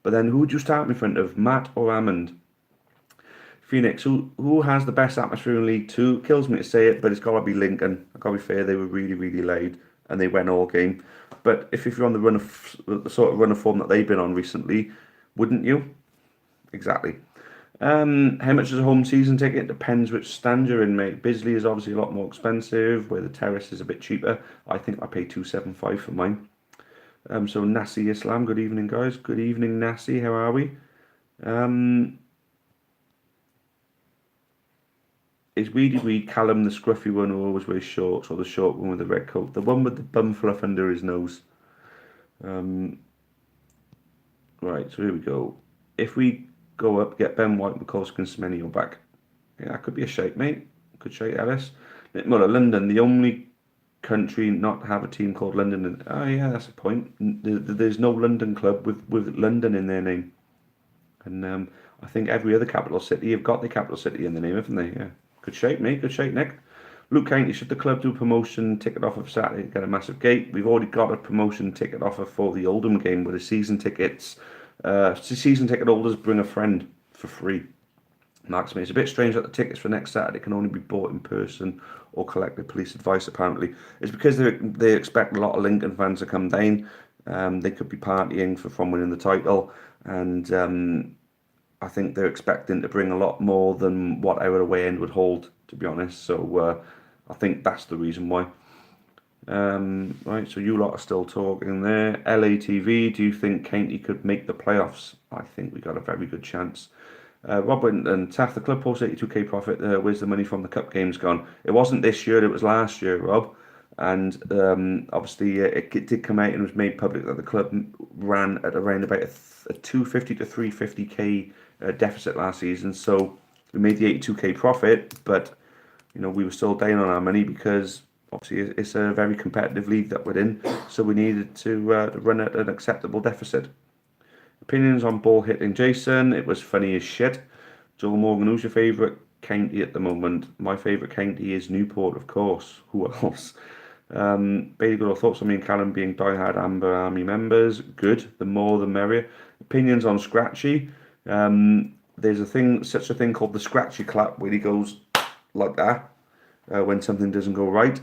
A: But then who would you start in front of, Matt or Hammond? Phoenix, who has the best atmosphere in League Two? Kills me to say it, but it's got to be Lincoln. I've got to be fair, they were really, really laid and they went all game. But if you're on the sort of run of form that they've been on recently, wouldn't you? Exactly. How much is a home season ticket? Depends which stand you're in, mate. Bisley is obviously a lot more expensive, where the Terrace is a bit cheaper. I think I pay $275 for mine. So Nasi Islam, good evening, guys. Good evening, Nasi. How are we? Is Weedy Weed Callum the scruffy one who always wears shorts, or the short one with the red coat? The one with the bum fluff under his nose. Right, so here we go. If we go up, get Ben White, Mikulski and Semenyo back. Yeah, that could be a shape, mate. Good shape, Alice. Well, London, the only country not to have a team called London. Oh, yeah, that's a point. There's no London club with London in their name. And I think every other capital city have got the capital city in the name, haven't they? Yeah. Good shape, mate. Good shape, Nick. Luke Cainty, should the club do a promotion ticket offer for Saturday to get a massive gate? We've already got a promotion ticket offer for the Oldham game with the season tickets. Season ticket holders bring a friend for free. Marks me. It's a bit strange that the tickets for next Saturday can only be bought in person or collected police advice, apparently. It's because they expect a lot of Lincoln fans to come down. They could be partying from winning the title. And I think they're expecting to bring a lot more than what our away end would hold, to be honest. So I think that's the reason why. Right, so you lot are still talking there. LATV, do you think Cainty could make the playoffs? I think we got a very good chance. Robert and Taff, the club posts 82k profit. Where's the money from the cup games gone? It wasn't this year, it was last year, Rob. And obviously it did come out and was made public that the club ran at around about a 250 to 350k deficit last season. So we made the 82k profit, but you know we were still down on our money because obviously it's a very competitive league that we're in. So we needed to run at an acceptable deficit. Opinions on ball hitting, Jason. It was funny as shit. Joel Morgan, who's your favourite county at the moment? My favourite county is Newport, of course. Who else? Bailey Goodall, thoughts on me and Callum being diehard Amber Army members? Good, the more the merrier. Opinions on Scratchy. There's such a thing called the Scratchy clap, where he goes like that when something doesn't go right.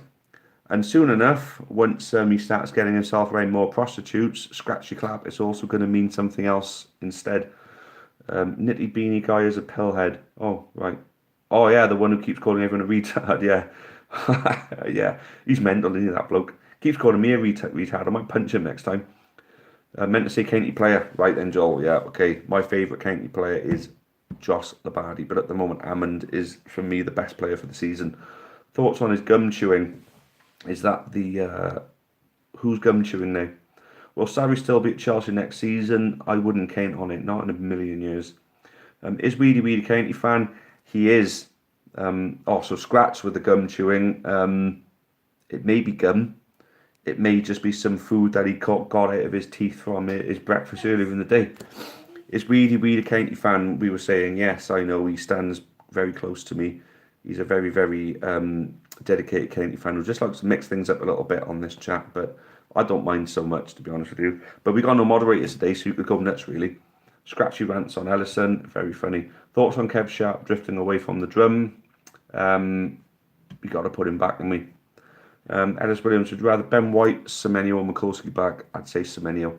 A: And soon enough, once he starts getting himself around more prostitutes, Scratchy clap is also going to mean something else instead. Nitty Beanie Guy is a pillhead. Oh, right. Oh, yeah, the one who keeps calling everyone a retard, yeah. Yeah, he's mental, isn't he, that bloke? Keeps calling me a retard. I might punch him next time. Meant to say county player. Right then, Joel. Yeah, okay. My favourite county player is Joss Labardi, but at the moment, Hammond is, for me, the best player for the season. Thoughts on his gum chewing? Is that the... who's gum chewing now? Will Sarri still be at Chelsea next season? I wouldn't count on it. Not in a million years. Is Weedy Weed a county fan? He is. Also Scratch with the gum chewing. It may be gum. It may just be some food that he got out of his teeth from his breakfast earlier in the day. Is Weedy Weed a County fan? We were saying, yes, I know. He stands very close to me. He's a very, very dedicated County fan who just likes to mix things up a little bit on this chat, but I don't mind so much, to be honest with you. But we got no moderators today, so you could go nuts, really. Scratchy rants on Ellison, very funny. Thoughts on Kev Sharp drifting away from the drum? We got to put him back, haven't we? Ellis Williams, would you rather Ben White, Semenyo, or Mikulski back? I'd say Semenyo.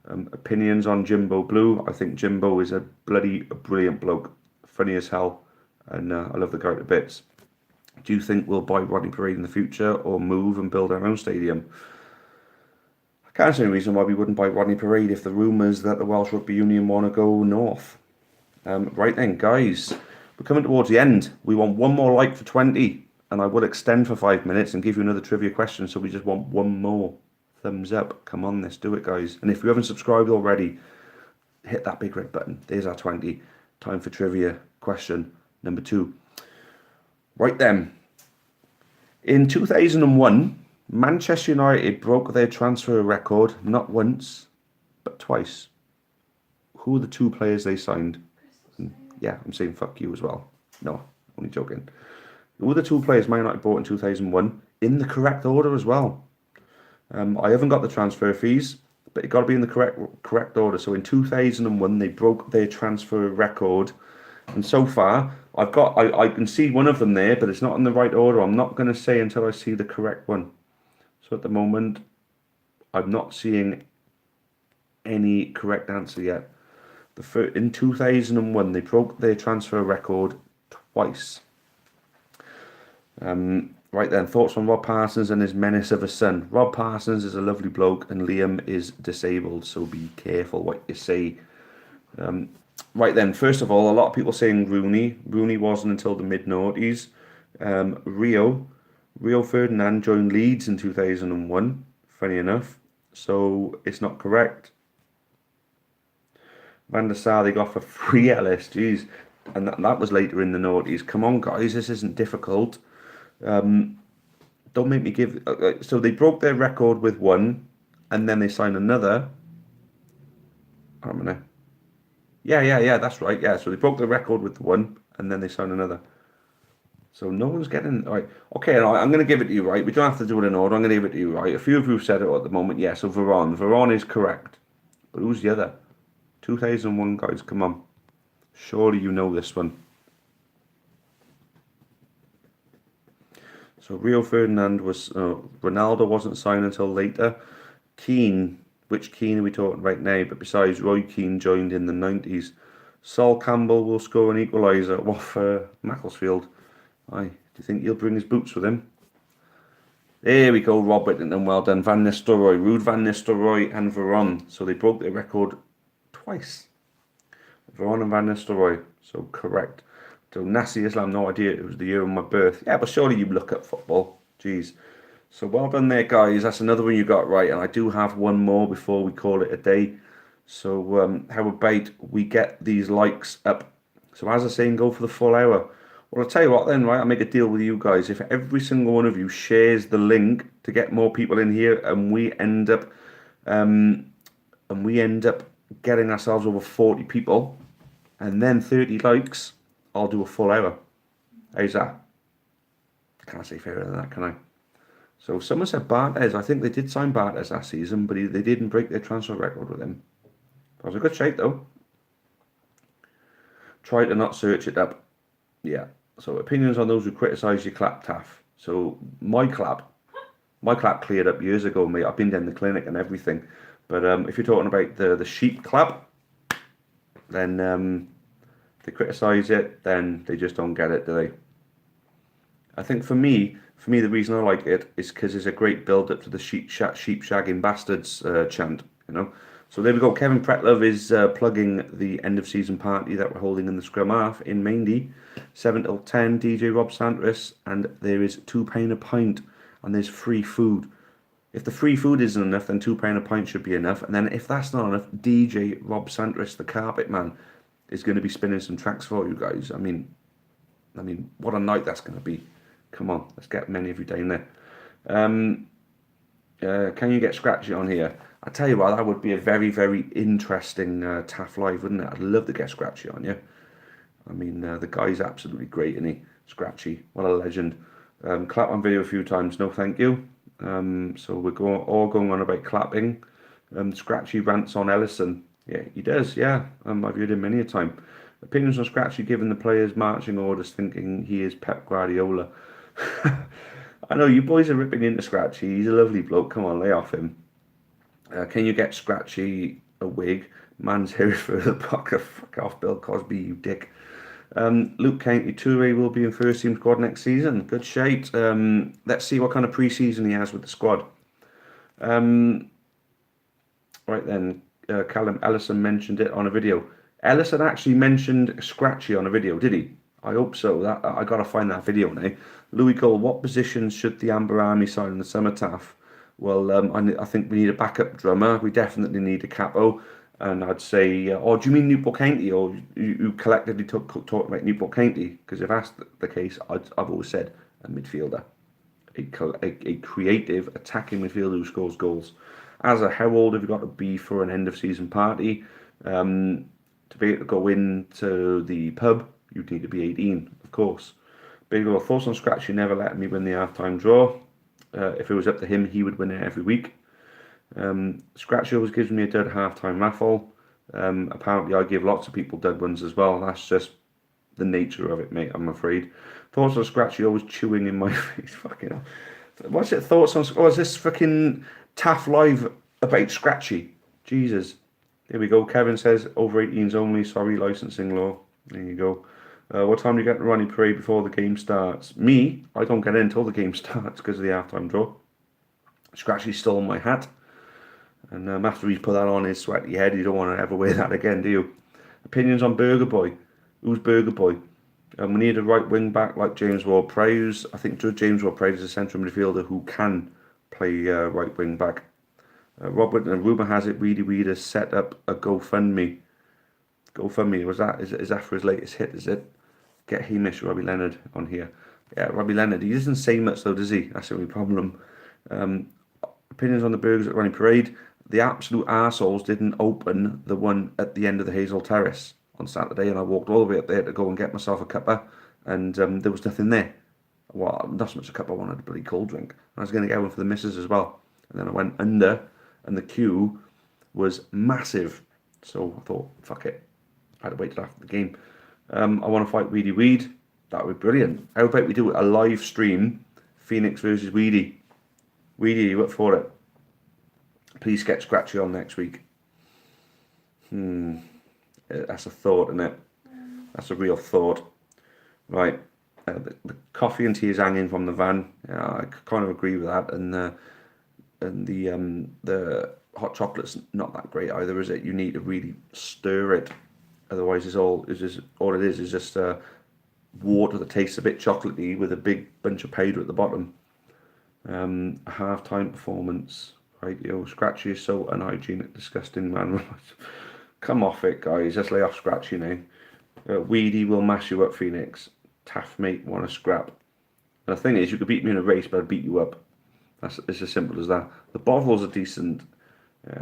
A: Opinions on Jimbo Blue? I think Jimbo is a brilliant bloke, funny as hell, and I love the guy to bits. Do you think we'll buy Rodney Parade in the future or move and build our own stadium? I can't see any reason why we wouldn't buy Rodney Parade if the rumours that the Welsh Rugby Union want to go north. Right then, guys, we're coming towards the end. We want one more like for 20, and I will extend for 5 minutes and give you another trivia question, so we just want one more. Thumbs up. Come on, let's do it, guys. And if you haven't subscribed already, hit that big red button. There's our 20. Time for trivia question number 2. Right then. In 2001, Manchester United broke their transfer record not once, but twice. Who are the 2 players they signed? Yeah, I'm saying fuck you as well. No, only joking. Who are the 2 players Man United bought in 2001? In the correct order as well. I haven't got the transfer fees, but it got to be in the correct order. So in 2001, they broke their transfer record, and so far I can see one of them there, but it's not in the right order. I'm not going to say until I see the correct one. So at the moment, I'm not seeing any correct answer yet. In 2001, they broke their transfer record twice. Right then, thoughts on Rob Parsons and his menace of a son. Rob Parsons is a lovely bloke and Liam is disabled, so be careful what you say. Right then, first of all, a lot of people saying Rooney. Rooney wasn't until the mid-noughties. Rio Ferdinand joined Leeds in 2001, funny enough, so it's not correct. Van der Sar they got for free Ellis, jeez, and that was later in the noughties. Come on, guys, this isn't difficult. Don't make me give. So they broke their record with one, and then they signed another. Yeah, that's right. Yeah, so they broke the record with the one, and then they signed another. So no one's getting right. Okay, I'm going to give it to you, right? We don't have to do it in order. I'm going to give it to you, right? A few of you have said it at the moment. Yeah, so Veron is correct, but who's the other? 2001, guys. Come on, surely you know this one. So Rio Ferdinand was Ronaldo wasn't signed until later. Keane, which Keane are we talking about now? But besides, Roy Keane joined in the 90s. Sol Campbell will score an equaliser off Macclesfield. Aye, do you think he'll bring his boots with him? There we go, Rob Whittington, well done. Van Nistelrooy, Ruud Van Nistelrooy and Veron. So they broke their record twice. Veron and Van Nistelrooy, so correct. So Nassi Islam, no idea it was the year of my birth. Yeah, but surely you look at football. Jeez. So well done there, guys. That's another one you got right. And I do have one more before we call it a day. So how about we get these likes up? So as I say, go for the full hour. Well, I'll tell you what then, right? I'll make a deal with you guys. If every single one of you shares the link to get more people in here, and we end up getting ourselves over 40 people, and then 30 likes, I'll do a full hour. How's that? Can't say fairer than that, can I? So someone said Bartes. I think they did sign Bartes last season, but they didn't break their transfer record with him. That was a good shape, though. Try to not search it up. Yeah. So opinions on those who criticise your clap, Taff. So my clap cleared up years ago, mate. I've been down the clinic and everything. But if you're talking about the sheep clap, then they criticise it, then they just don't get it, do they? I think for me, the reason I like it is because it's a great build-up to the sheep shagging bastards chant, you know. So there we go. Kevin Pretlove is plugging the end-of-season party that we're holding in the Scrum Half in Maindy, 7 till 10, DJ Rob Santos, and there is £2 a pint, and there's free food. If the free food isn't enough, then £2 a pint should be enough, and then if that's not enough, DJ Rob Santos, the carpet man, is going to be spinning some tracks for you guys. I mean, what a night that's going to be. Come on, let's get many of you down there. Can you get Scratchy on here? I tell you what, that would be a very, very interesting Taff Live, wouldn't it? I'd love to get Scratchy on you. I mean, the guy's absolutely great, isn't he? Scratchy, what a legend. Clap on video a few times, no thank you. So we're all going on about clapping. Scratchy rants on Ellison. Yeah, he does, yeah. I've heard him many a time. Opinions on Scratchy giving the players marching orders thinking he is Pep Guardiola. I know you boys are ripping into Scratchy. He's a lovely bloke. Come on, lay off him. Can you get Scratchy a wig? Man's hair is further back. Fuck off, Bill Cosby, you dick. Luke County Toure will be in first team squad next season. Good shite. Let's see what kind of pre-season he has with the squad. Right then, Callum Ellison mentioned it on a video. Ellison actually mentioned Scratchy on a video, did he? I hope so. I gotta find that video now. Louis Cole, what positions should the Amber Army sign in the summer, Taff? Well, I think we need a backup drummer. We definitely need a capo. And I'd say, or do you mean Newport County, or you collectively talk about Newport County? Because if that's the case, I've always said a midfielder, a creative attacking midfielder who scores goals. As a how old have you got to be for an end of season party? To be able to go into the pub, you'd need to be 18, of course. Big little thoughts on Scratchy never letting me win the half-time draw. If it was up to him, he would win it every week. Scratchy always gives me a dud half-time raffle. Apparently I give lots of people dud ones as well. That's just the nature of it, mate, I'm afraid. Thoughts on Scratchy always chewing in my face. Fucking hell. What's it? Thoughts on... Oh, is this fucking Taff Live about Scratchy? Jesus. Here we go. Kevin says, over 18s only. Sorry, licensing law. There you go. What time do you get to Ronnie Parade before the game starts? Me, I don't get in until the game starts because of the half-time draw. Scratchy stole my hat. And after he's put that on his sweaty head, you don't want to ever wear that again, do you? Opinions on Burger Boy. Who's Burger Boy? We need a right wing back like James Ward-Prowse. I think James Ward-Prowse is a central midfielder who can play right wing back. Rob Whitton, rumour has it Weedy Weed has set up a GoFundMe. GoFundMe, is that for his latest hit, is it? Get Hamish Robbie Leonard on here. Yeah, Robbie Leonard, he doesn't say much though, does he? That's the only problem. Opinions on the burgers at Ronnie Parade. The absolute arseholes didn't open the one at the end of the Hazel Terrace on Saturday, and I walked all the way up there to go and get myself a cuppa, and there was nothing there. Well, not so much a cuppa, I wanted a bloody cold drink. I was going to get one for the missus as well. And then I went under, and the queue was massive. So I thought, fuck it. I had to wait till after the game. I want to fight Weedy Weed. That would be brilliant. How about we do a live stream, Phoenix versus Weedy? Weedy, you up for it? Please get Scratchy on next week. That's a thought, isn't it? That's a real thought. Right. The coffee and tea is hanging from the van. Yeah, I kind of agree with that. And the hot chocolate's not that great either, is it? You need to really stir it. Otherwise, all it is just water that tastes a bit chocolatey with a big bunch of powder at the bottom. A half-time performance. Right, Scratchy is so unhygienic, disgusting, man. Come off it, guys. Let's lay off Scratchy now. Weedy will mash you up, Phoenix. Taff, mate, want to scrap. And the thing is, you could beat me in a race, but I'd beat you up. It's as simple as that. The Bovels are decent.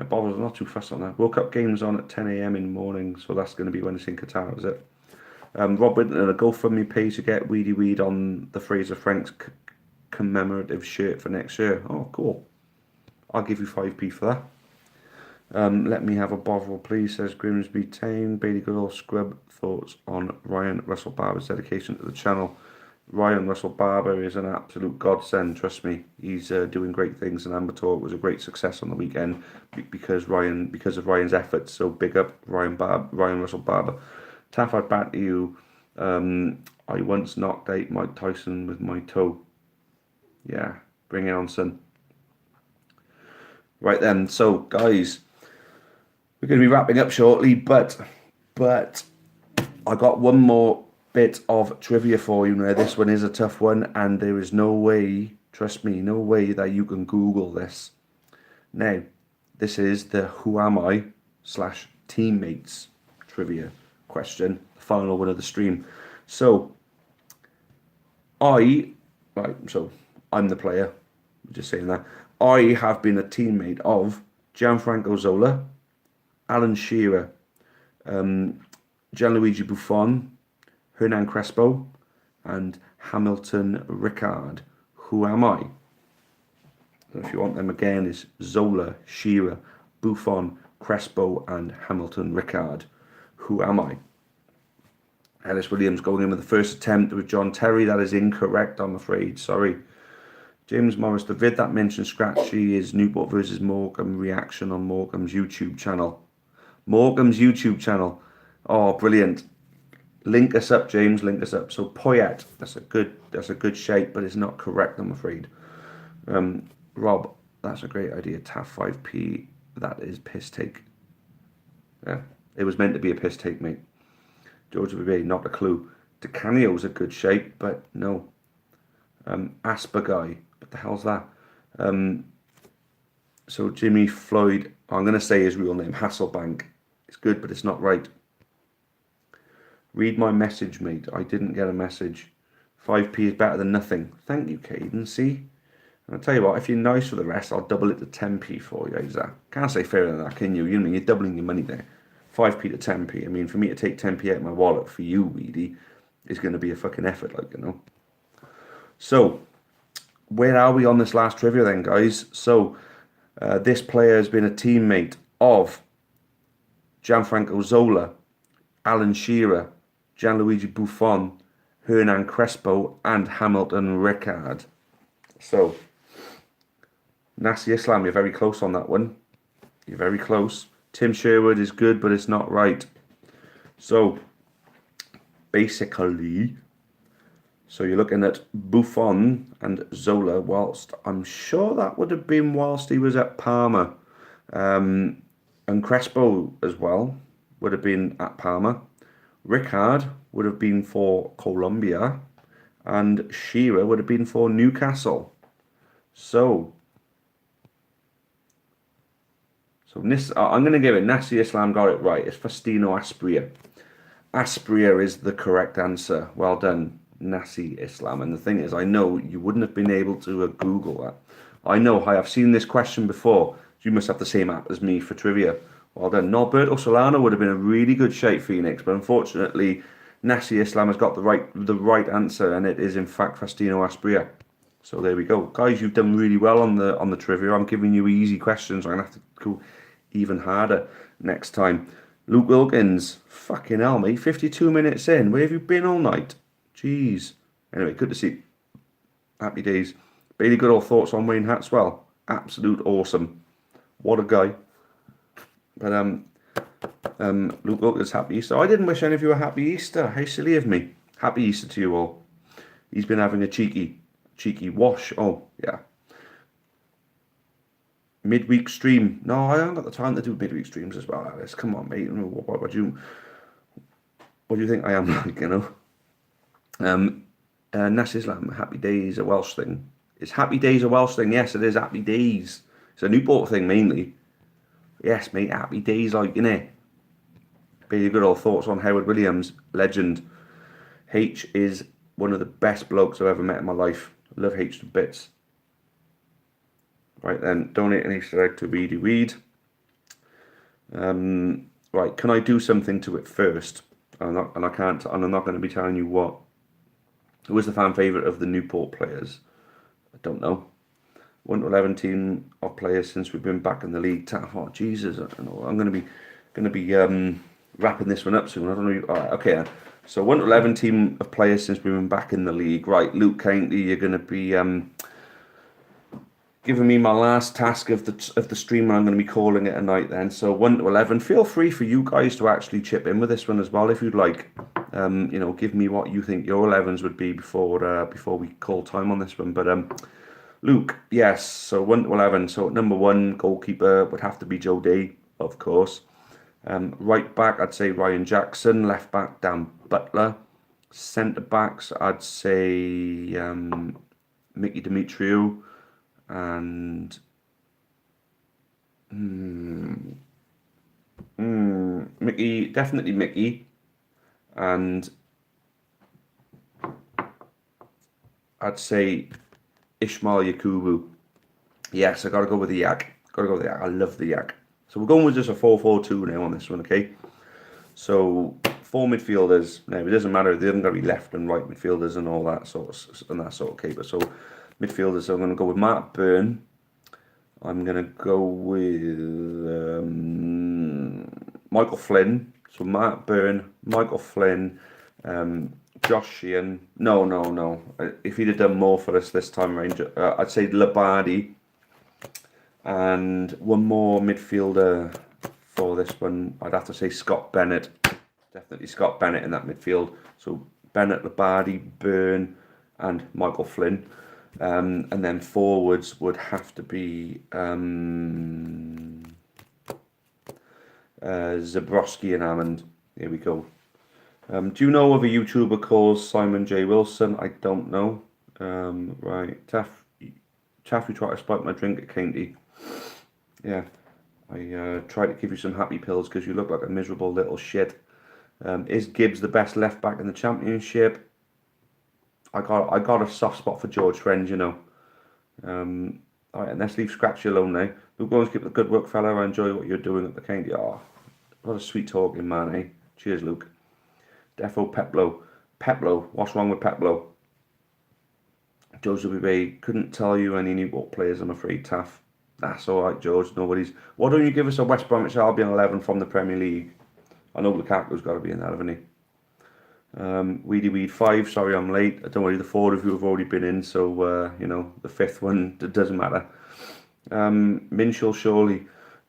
A: Bovels are not too fussed on that. World Cup game's on at 10 a.m. in the morning, so that's going to be when it's in Qatar, is it? Rob Whitton, a GoFundMe page to get Weedy Weed on the Fraser Franks commemorative shirt for next year. Oh, cool. I'll give you 5p for that. Let me have a Bovril, please, says Grimsby Town. Bailey Goodall, Scrub, thoughts on Ryan Russell Barber's dedication to the channel. Ryan Russell Barber is an absolute godsend, trust me. He's doing great things, and Amber Talk was a great success on the weekend because of Ryan's efforts. So big up Ryan Russell Barber. Taff, I'd bat to you. I once knocked out Mike Tyson with my toe. Yeah, bring it on, son. Right then, so guys, we're going to be wrapping up shortly, but I got one more bit of trivia for you now. This one is a tough one, and there is no way, trust me, no way that you can Google this. Now, this is the Who Am I / Teammates trivia question, the final one of the stream. So, I'm the player. Just saying that. I have been a teammate of Gianfranco Zola, Alan Shearer, Gianluigi Buffon, Hernan Crespo, and Hamilton Ricard. Who am I? And if you want them again, it's Zola, Shearer, Buffon, Crespo, and Hamilton Ricard. Who am I? Ellis Williams going in with the first attempt with John Terry. That is incorrect, I'm afraid. Sorry. James Morris, the vid that mentioned Scratchy is Newport versus Morecambe reaction on Morecambe's YouTube channel. Morecambe's YouTube channel. Oh, brilliant. Link us up, James. Link us up. So Poyet, that's a good shape, but it's not correct, I'm afraid. Rob, that's a great idea. Taff 5p. That is piss take. Yeah, it was meant to be a piss take, mate. George Bebe, not a clue. DeCanio's a good shape, but no. Asperguy, what the hell's that? So Jimmy Floyd, I'm going to say his real name, Hasselbank. It's good, but it's not right. Read my message, mate. I didn't get a message. 5p is better than nothing. Thank you, Caden. See? And I'll tell you what, if you're nice for the rest, I'll double it to 10p for you, Isaac. Can't say fairer than that, can you? You know, you're doubling your money there. 5p to 10p. I mean, for me to take 10p out of my wallet for you, Weedy, is going to be a fucking effort, like, you know. So, where are we on this last trivia then, guys? So, this player has been a teammate of Gianfranco Zola, Alan Shearer, Gianluigi Buffon, Hernan Crespo, and Hamilton Ricard. So, Nassi Islam, you're very close on that one. You're very close. Tim Sherwood is good, but it's not right. So, basically, so you're looking at Buffon and Zola, whilst I'm sure that would have been whilst he was at Parma. And Crespo as well would have been at Parma. Ricard would have been for Colombia. And Shearer would have been for Newcastle. So I'm going to give it, Nassi Islam got it right. It's Faustino Aspria. Aspria is the correct answer. Well done, Nassi Islam. And the thing is, I know you wouldn't have been able to Google that. I know, I've seen this question before. You must have the same app as me for trivia. Well done. Norberto Solano would have been a really good shape, Phoenix, but unfortunately, Nassi Islam has got the right answer, and it is in fact Faustino Aspria. So there we go, guys. You've done really well on the trivia. I'm giving you easy questions. I'm gonna have to go even harder next time. Luke Wilkins, fucking hell, mate. 52 minutes in. Where have you been all night? Jeez. Anyway, good to see you. Happy days. Bailey Goodall, thoughts on Wayne Hatswell? Absolute awesome. What a guy. But Luke Wilkins, happy Easter. I didn't wish any of you a happy Easter. How silly of me. Happy Easter to you all. He's been having a cheeky wash. Oh, yeah. Midweek stream. No, I haven't got the time to do midweek streams as well, Alice. Come on, mate. What do you think I am like, you know? Nassi Islam, happy days, a Welsh thing. Is happy days a Welsh thing? Yes, it is. Happy days. It's a Newport thing mainly. Yes, mate. Happy days, like, you know. Bailey Goodall, thoughts on Howard Williams? Legend. H is one of the best blokes I've ever met in my life. Love H to bits. Right then, donate an Easter egg to Weedy Weed. Right, can I do something to it first? I'm not going to be telling you what. Who was the fan favourite of the Newport players? I don't know. 1 to 11 team of players since we've been back in the league. Oh Jesus! I don't know. I'm going to be wrapping this one up soon. I don't know. All right, okay. So 1 to 11 team of players since we've been back in the league. Right, Luke County, you're going to be giving me my last task of the stream, and I'm going to be calling it a night then. So 1 to 11. Feel free for you guys to actually chip in with this one as well if you'd like. You know, give me what you think your 11s would be before we call time on this one. But Luke, yes. So 1 to 11. So number 1 goalkeeper would have to be Joe Day, of course. Right back, I'd say Ryan Jackson. Left back, Dan Butler. Centre backs, I'd say Mickey Demetriou. And Mickey, definitely Mickey, and I'd say Ishmael Yakubu. Yes, I got to go with the yak. Got to go with the yak. I love the yak. So we're going with just a 4-4-2 now on this one, okay? So four midfielders. Now it doesn't matter. They haven't got to be left and right midfielders and all that sort of caper. So midfielders. So I'm going to go with Matt Byrne. I'm going to go with Michael Flynn. So Matt Byrne, Michael Flynn, Josh Sheehan. No, no, no. If he'd have done more for us this time around, I'd say Labardi. And one more midfielder for this one, I'd have to say Scott Bennett. Definitely Scott Bennett in that midfield. So Bennett, Labardi, Byrne, and Michael Flynn. And then forwards would have to be Zabrowski and Hammond. Here we go. Do you know of a YouTuber called Simon J. Wilson? I don't know. Right. Taff, you try to spike my drink at Kainty. Yeah. I tried to give you some happy pills because you look like a miserable little shit. Is Gibbs the best left back in the Championship? I got a soft spot for George Friend, you know. All right, and let's leave Scratchy alone now. Luke, go and keep the good work, fella. I enjoy what you're doing at the Kainty. Oh, what a sweet talking man, eh? Cheers, Luke. Defo Peplo. Peplo, what's wrong with Peplo? George WB, couldn't tell you any Newport players, I'm afraid, Taff. That's all right, George. Nobody's. Why don't you give us a West Bromwich Albion 11 from the Premier League? I know Lukaku's got to be in that, hasn't he? Weedy Weed 5, sorry I'm late. Don't worry, the 4 of you have already been in, so, you know, the 5th one, it doesn't matter. Minshall, surely.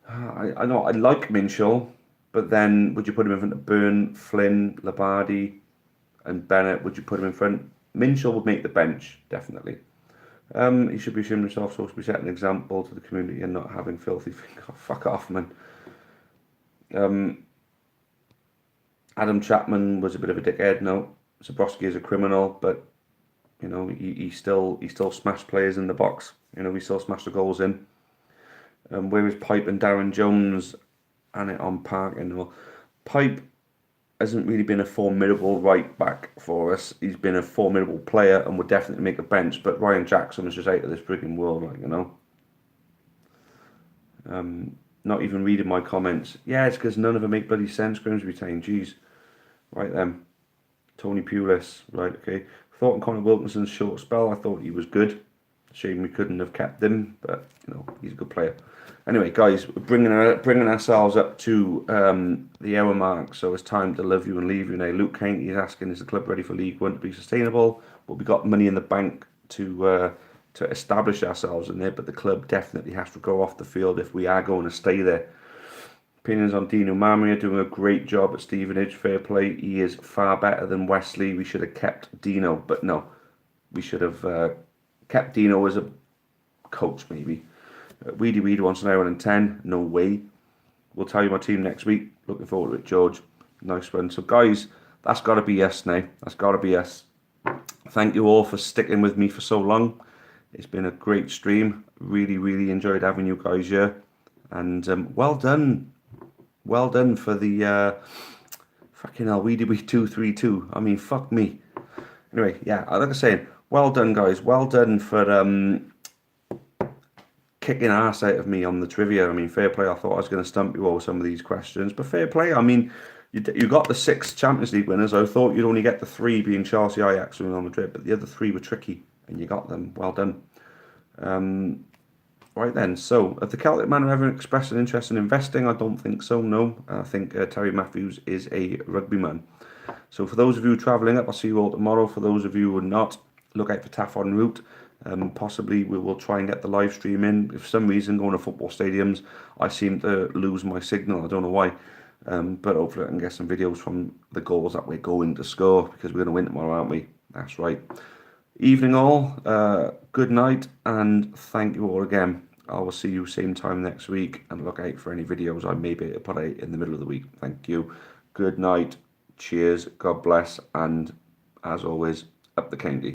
A: I know, I like Minshall, but then would you put him in front of Byrne, Flynn, Labardi, and Bennett? Would you put him in front? Minshall would make the bench, definitely. He should be ashamed himself, so to be setting an example to the community and not having filthy fingers. Oh, fuck off, man. Adam Chapman was a bit of a dickhead. No, Zabrowski is a criminal, but you know he still smashed players in the box. You know he still smashed the goals in. Where is Pipe and Darren Jones and it on Park? And well, Pipe hasn't really been a formidable right back for us. He's been a formidable player and would definitely make a bench. But Ryan Jackson is just out of this freaking world, like, you know. Not even reading my comments. Yeah, it's because none of them make bloody sense. Grimsby Town, jeez. Right then. Tony Pulis, right, okay. Thought on Connor Wilkinson's short spell, I thought he was good. Shame we couldn't have kept him, but you know he's a good player. Anyway, guys, we're bringing ourselves up to the hour mark, so it's time to love you and leave you now. Luke Kainty is asking, is the club ready for League One to be sustainable? Well, we got money in the bank to establish ourselves in there, but the club definitely has to go off the field if we are going to stay there. Opinions on Dino Mamria, doing a great job at Stevenage, fair play. He is far better than Wesley. We should have kept Dino, but no, we should have kept Dino as a coach, maybe. Weedy Weed wants an hour and 10. No way. We'll tell you my team next week. Looking forward to it, George. Nice one. So, guys, that's got to be us now. That's got to be us. Thank you all for sticking with me for so long. It's been a great stream. Really, really enjoyed having you guys here. And well done. Well done for the fucking hell, Weedy Weed 232. I mean, fuck me. Anyway, yeah, like I was saying, well done, guys. Well done for kicking ass out of me on the trivia. I mean, fair play. I thought I was going to stump you over some of these questions, but fair play. I mean, you got the 6 Champions League winners. I thought you'd only get the 3, being Chelsea, Ajax, and Real Madrid, but the other 3 were tricky, and you got them. Well done. Right then, so have the Celtic Man ever expressed an interest in investing? I don't think so, no. I think Terry Matthews is a rugby man. So for those of you travelling up, I'll see you all tomorrow. For those of you who are not, look out for Taff en route. Possibly we will try and get the live stream in. If for some reason going to football stadiums, I seem to lose my signal. I don't know why. But hopefully I can get some videos from the goals that we're going to score, because we're going to win tomorrow, aren't we? That's right. Evening all, good night, and thank you all again. I will see you same time next week, and look out for any videos I may be able to put out in the middle of the week. Thank you. Good night. Cheers. God bless. And as always, up the Kainty.